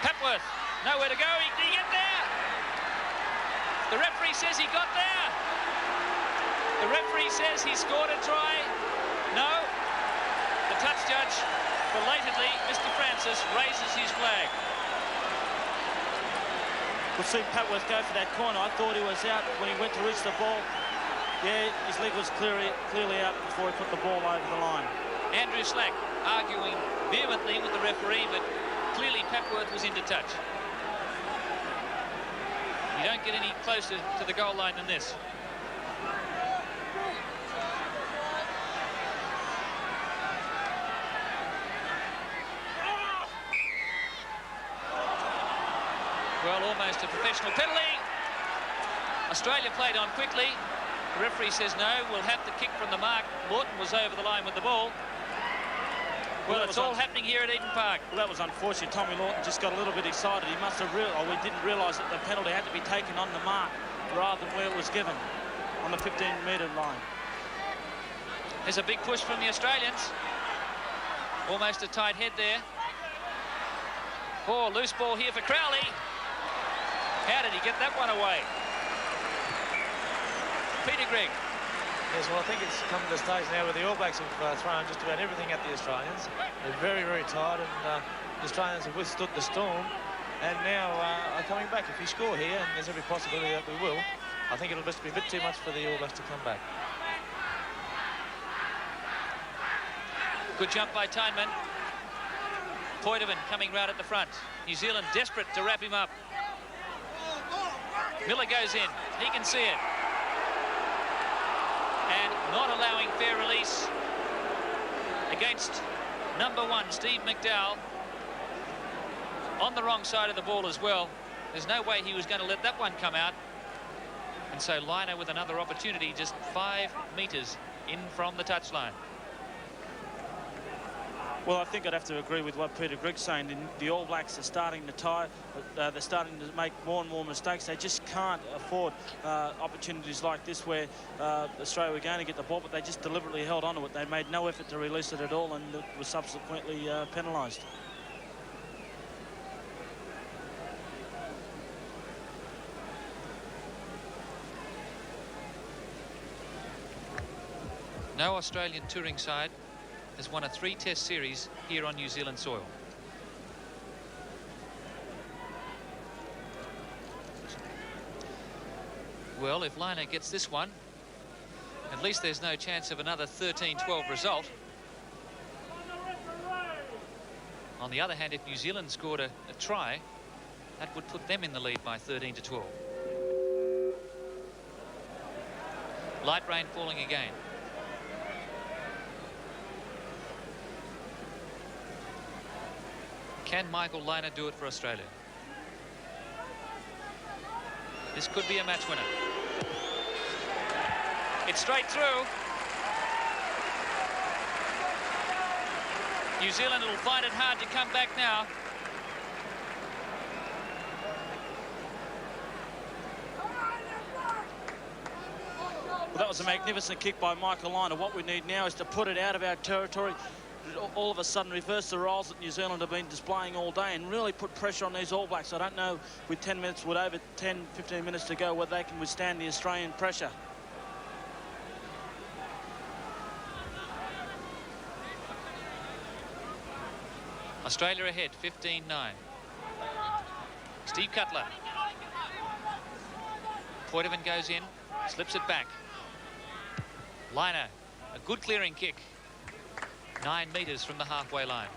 Papworth. Nowhere to go. Did he get there? The referee says he got there. The referee says he scored a try. No. The touch judge, belatedly, Mr. Francis, raises his flag. We'll see Papworth go for that corner. I thought he was out when he went to reach the ball. Yeah, his leg was clearly out before he put the ball over the line. Andrew Slack arguing vehemently with the referee, but clearly Papworth was into touch. You don't get any closer to the goal line than this. Well, almost a professional penalty. Australia played on quickly. The referee says no, we'll have the kick from the mark. Lawton was over the line with the ball. Well, it's all happening here at Eden Park. Well, that was unfortunate. Tommy Lawton just got a little bit excited. He must have realised, or we didn't realise that the penalty had to be taken on the mark rather than where it was given, on the 15-metre line. There's a big push from the Australians. Almost a tight head there. Oh, loose ball here for Crowley. How did he get that one away? Peter Gregg. Yes, well, I think it's come to the stage now where the All Blacks have thrown just about everything at the Australians. They're very, very tired, and the Australians have withstood the storm, and now are coming back. If we score here, and there's every possibility that we will, I think it'll just be a bit too much for the All Blacks to come back. Good jump by Tyneman. Foydeman coming round at the front. New Zealand desperate to wrap him up. Miller goes in. He can see it. And not allowing fair release against number 1, Steve McDowell. On the wrong side of the ball as well. There's no way he was going to let that one come out. And so Lynagh with another opportunity, just 5 metres in from the touchline. Well, I think I'd have to agree with what Peter Gregg's saying. The All Blacks are starting to tie. They're starting to make more and more mistakes. They just can't afford opportunities like this where Australia were going to get the ball, but they just deliberately held on to it. They made no effort to release it at all, and it was subsequently penalised. No Australian touring side has won a 3-test series here on New Zealand soil. Well, if Lynagh gets this one, at least there's no chance of another 13-12 result. On the other hand, if New Zealand scored a try, that would put them in the lead by 13-12. Light rain falling again. Can Michael Lynagh do it for Australia? This could be a match winner. It's straight through. New Zealand will find it hard to come back now. Well, that was a magnificent kick by Michael Lynagh. What we need now is to put it out of our territory. All of a sudden reverse the roles that New Zealand have been displaying all day and really put pressure on these All Blacks. I don't know, with 10 minutes, with over 10, 15 minutes to go, whether they can withstand the Australian pressure. Australia ahead, 15-9. Steve Cutler. Poitevin goes in, slips it back. Lynagh, a good clearing kick. 9 metres from the halfway line.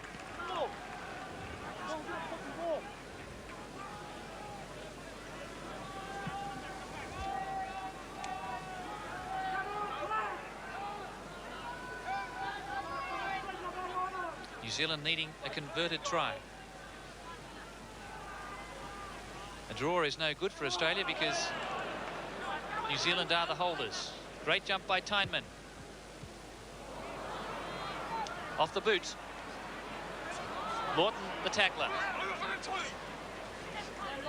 New Zealand needing a converted try. A draw is no good for Australia because New Zealand are the holders. Great jump by Tyneman. Off the boot. Lawton, the tackler.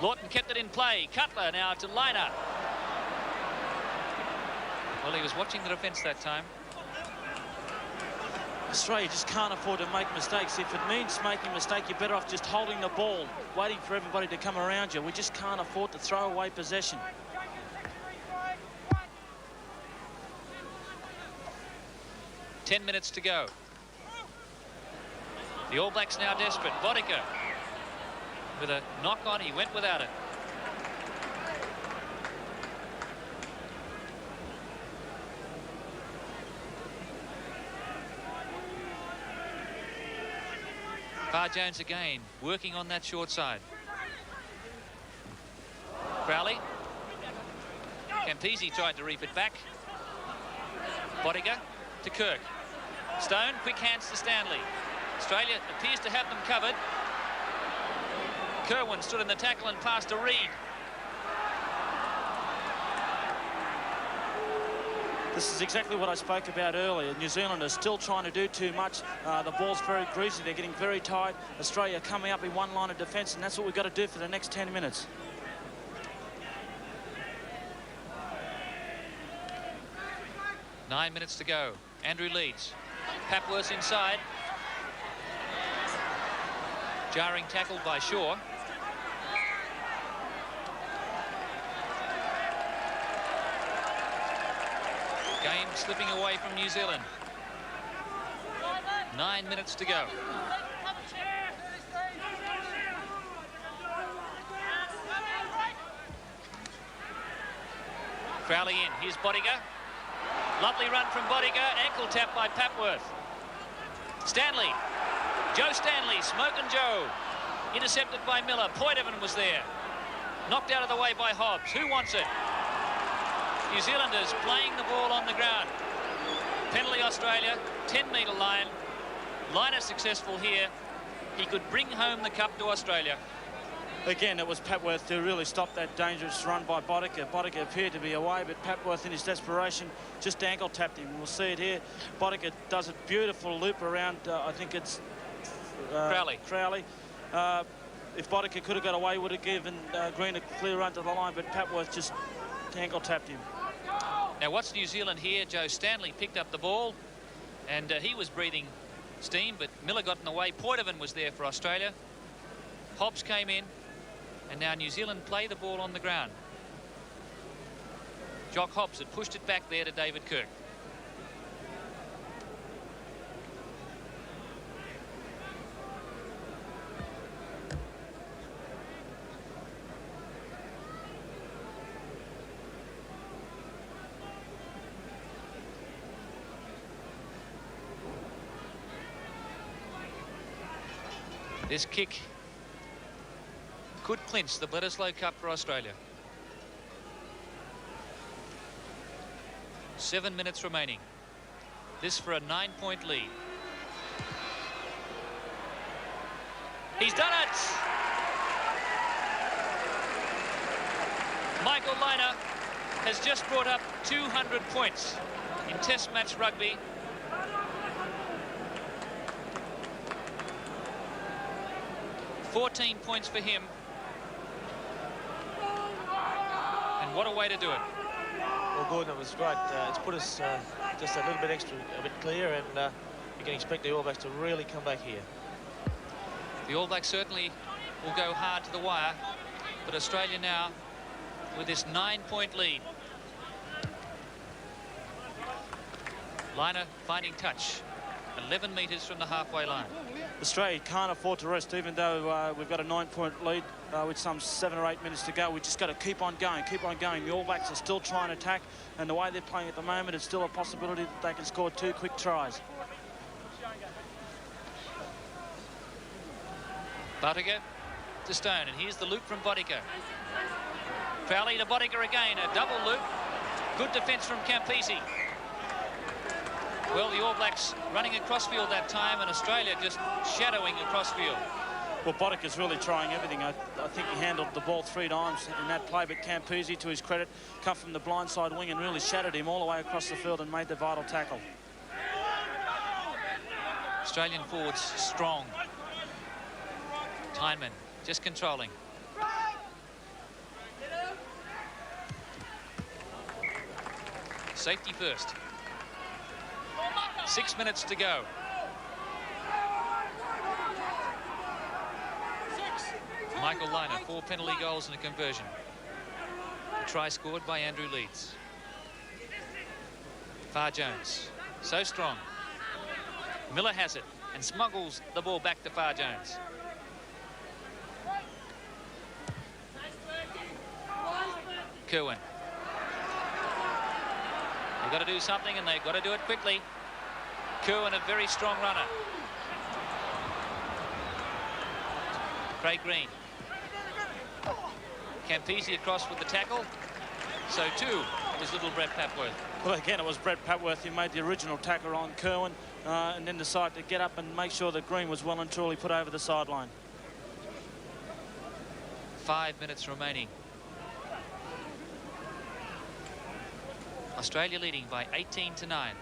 Lawton kept it in play. Cutler now to Lynagh. Well, he was watching the defence that time. Australia just can't afford to make mistakes. If it means making a mistake, you're better off just holding the ball, waiting for everybody to come around you. We just can't afford to throw away possession. Ten minutes to go. The All Blacks now desperate. Bodica with a knock on. He went without it. Bar Jones again, working on that short side. Crowley. Campese tried to reap it back. Bodica to Kirk. Stone, quick hands to Stanley. Australia appears to have them covered. Kerwin stood in the tackle and passed to Reid. This is exactly what I spoke about earlier. New Zealand are still trying to do too much. The ball's very greasy. They're getting very tight. Australia coming up in one line of defence, and that's what we've got to do for the next 10 minutes. Nine minutes to go. Andrew Leeds. Papworth's inside. Jarring tackle by Shaw. Game slipping away from New Zealand. 9 minutes to go. Crowley in. Here's Bodica. Lovely run from Bodica. Ankle tap by Papworth. Stanley. Joe Stanley. Smokin' Joe. Intercepted by Miller. Poitevin was there. Knocked out of the way by Hobbs. Who wants it? New Zealanders playing the ball on the ground. Penalty Australia, 10-metre line. Lynagh successful here. He could bring home the cup to Australia. Again, it was Papworth to really stop that dangerous run by Bodica. Bodica appeared to be away, but Papworth in his desperation just ankle tapped him. We'll see it here. Bodica does a beautiful loop around, I think it's Crowley. If Bodica could have got away, would have given Green a clear run to the line, but Papworth just ankle tapped him. Now what's New Zealand here? Joe Stanley picked up the ball and he was breathing steam, but Miller got in the way. Poitevin was there for Australia. Hobbs came in and now New Zealand play the ball on the ground. Jock Hobbs had pushed it back there to David Kirk. This kick could clinch the Bledisloe Cup for Australia. 7 minutes remaining. This for a 9-point lead. He's done it! Michael Lynagh has just brought up 200 points in Test match rugby. $14 points for him. And what a way to do it. Well, Gordon, it was great. It's put us just a little bit extra, a bit clear, and you can expect the All Blacks to really come back here. The All Blacks certainly will go hard to the wire, but Australia now with this 9-point lead. Lynagh finding touch, 11 metres from the halfway line. Australia can't afford to rest, even though we've got a 9-point lead with some 7 or 8 minutes to go. We've just got to keep on going, keep on going. The All Blacks are still trying to attack, and the way they're playing at the moment, it's still a possibility that they can score 2 quick tries. Buttiger to Stone, and here's the loop from Bodica. Crowley to Bodica again, a double loop. Good defence from Campese. Well, the All Blacks running across field that time, and Australia just shadowing across field. Well, Bodica's really trying everything. I think he handled the ball 3 times in that play, but Campese, to his credit, come from the blindside wing and really shattered him all the way across the field and made the vital tackle. Australian forwards strong. Tyneman just controlling. Safety first. 6 minutes to go. Michael Lynagh, 4 penalty goals and a conversion. A try scored by Andrew Leeds. Far Jones, so strong. Miller has it and smuggles the ball back to Far Jones. Kerwin. They've got to do something, and they've got to do it quickly. Kerwin, a very strong runner. Craig Green. Campese across with the tackle. So too was little Brett Papworth. Well, again, it was Brett Papworth who made the original tackle on Kerwin and then decided to get up and make sure that Green was well and truly put over the sideline. 5 minutes remaining. Australia leading by 18-9.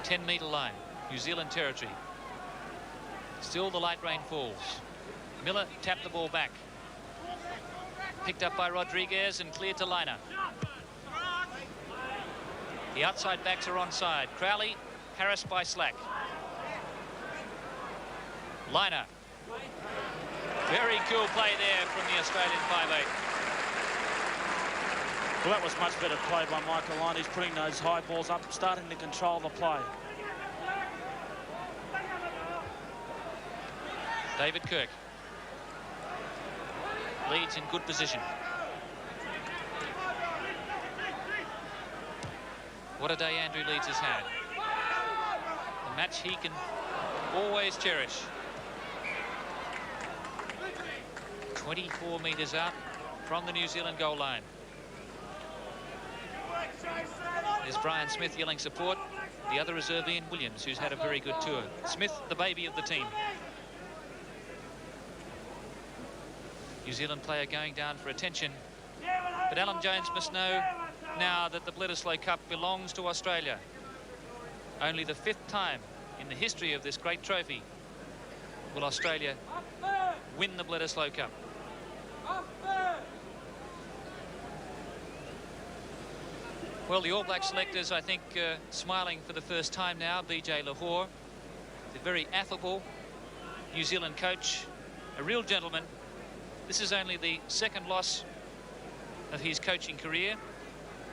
Ten-metre line, New Zealand territory. Still the light rain falls. Miller tapped the ball back. Picked up by Rodriguez and cleared to Lynagh. The outside backs are onside. Crowley harassed by Slack. Lynagh. Very cool play there from the Australian 5'8". Well, that was much better play by Michael Lynagh. He's putting those high balls up, starting to control the play. David Kirk. Leeds in good position. What a day Andrew Leeds has had. A match he can always cherish. 24 metres out from the New Zealand goal line. There's Brian Smith yelling support. The other reserve, Ian Williams, who's had a very good tour. Smith, the baby of the team. New Zealand player going down for attention. But Alan Jones must know now that the Bledisloe Cup belongs to Australia. Only the 5th time in the history of this great trophy will Australia win the Bledisloe Cup. Well, the All Black selectors, I think, smiling for the first time now. BJ Lahore, the very affable New Zealand coach, a real gentleman. This is only the 2nd loss of his coaching career.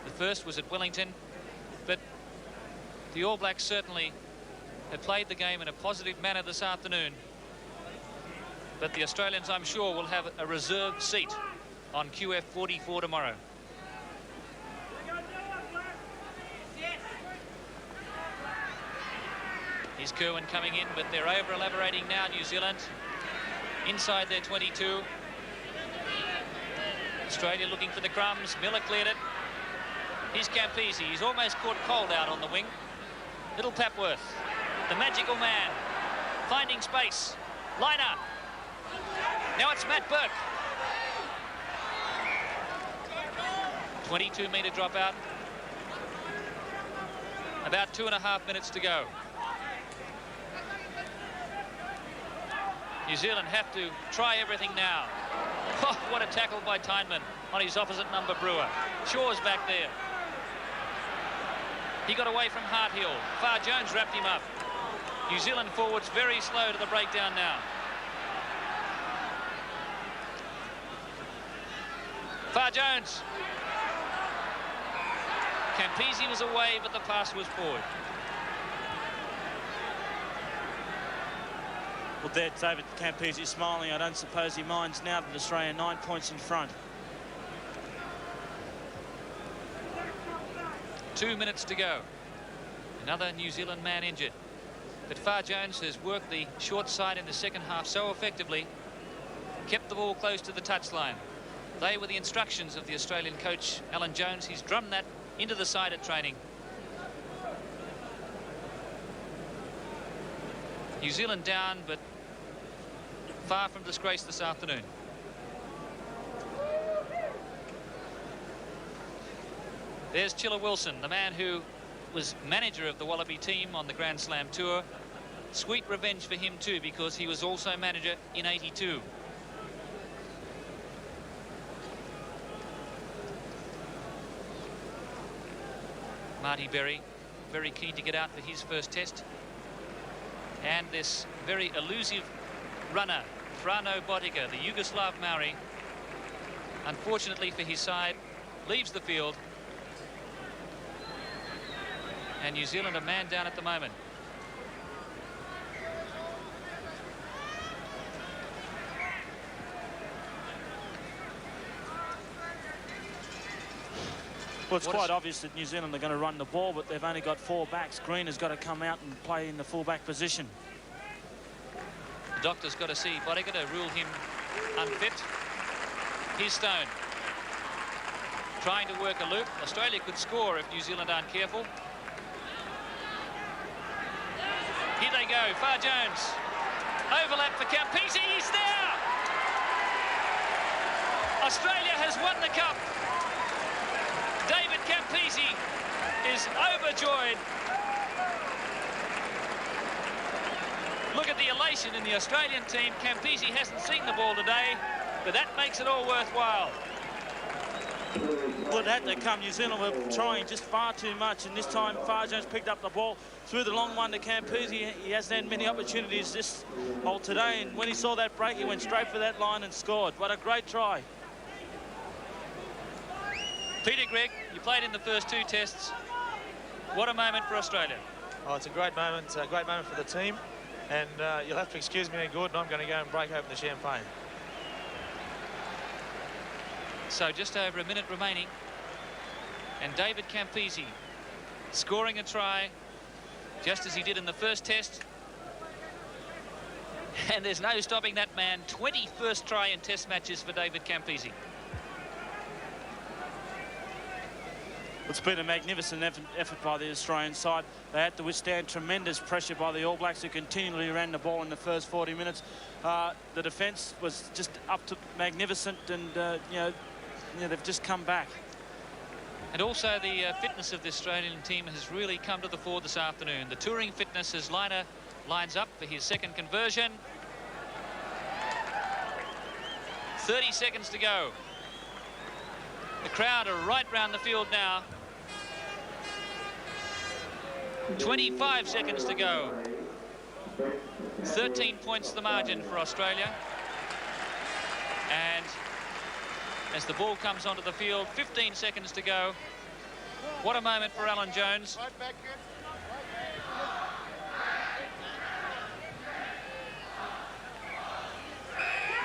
The first was at Wellington, but the All Blacks certainly have played the game in a positive manner this afternoon. But the Australians, I'm sure, will have a reserved seat on QF 44 tomorrow. Here's Kerwin coming in, but they're over-elaborating now, New Zealand. Inside their 22. Australia looking for the crumbs. Miller cleared it. Here's Campese. He's almost caught cold out on the wing. Little Papworth, the magical man, finding space. Lynagh. Now it's Matt Burke. 22-metre dropout. About 2.5 minutes to go. New Zealand have to try everything now. Oh, what a tackle by Tyneman on his opposite number, Brewer. Shaw's back there. He got away from Harthill. Farr Jones wrapped him up. New Zealand forwards very slow to the breakdown now. Farr Jones. Campese was away, but the pass was forward. Well, there, David Campese smiling. I don't suppose he minds now that Australia 9 points in front. 2 minutes to go. Another New Zealand man injured. But Farr Jones has worked the short side in the second half so effectively, kept the ball close to the touchline. They were the instructions of the Australian coach, Alan Jones. He's drummed that into the side at training. New Zealand down, but far from disgrace this afternoon. There's Chilla Wilson, the man who was manager of the Wallaby team on the Grand Slam Tour. Sweet revenge for him too, because he was also manager in '82. Marty Berry, very keen to get out for his first test. And this very elusive runner, Frano Botica, the Yugoslav Maori, unfortunately for his side, leaves the field. And New Zealand a man down at the moment. Well, it's quite obvious that New Zealand are going to run the ball, but they've only got 4 backs. Green has got to come out and play in the full-back position. The doctor's got to see Botica to rule him unfit. Here's Stone. Trying to work a loop. Australia could score if New Zealand aren't careful. Here they go. Farr Jones. Overlap for Campese. He's there! Australia has won the cup. David Campese is overjoyed. Look at the elation in the Australian team. Campese hasn't seen the ball today, but that makes it all worthwhile. Well, it had to come. New Zealand were trying just far too much, and this time Farr Jones picked up the ball, threw the long one to Campese. He hasn't had many opportunities this hole today, and when he saw that break, he went straight for that line and scored. What a great try. Peter Gregg, you played in the first 2 tests. What a moment for Australia. Oh, it's a great moment for the team. And you'll have to excuse me, Gordon, I'm going to go and break open the champagne. So just over a minute remaining. And David Campese scoring a try, just as he did in the first test. And there's no stopping that man. 21st try in test matches for David Campese. It's been a magnificent effort by the Australian side. They had to withstand tremendous pressure by the All Blacks, who continually ran the ball in the first 40 minutes. The defence was just up to magnificent, and you know, they've just come back. And also the fitness of the Australian team has really come to the fore this afternoon. The touring fitness as Lynagh lines up for his second conversion. 30 seconds to go. The crowd are right round the field now. 25 seconds to go. 13 points the margin for Australia. And as the ball comes onto the field, 15 seconds to go. What a moment for Alan Jones.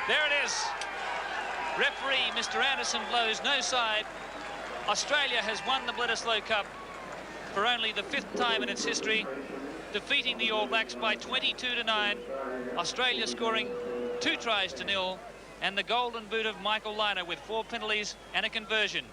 There it is. Referee Mr. Anderson blows no side. Australia has won the Bledisloe Cup for only the 5th time in its history. defeating the All Blacks by 22-9. Australia scoring 2 tries to 0, and the golden boot of Michael Lynagh with 4 penalties and a conversion.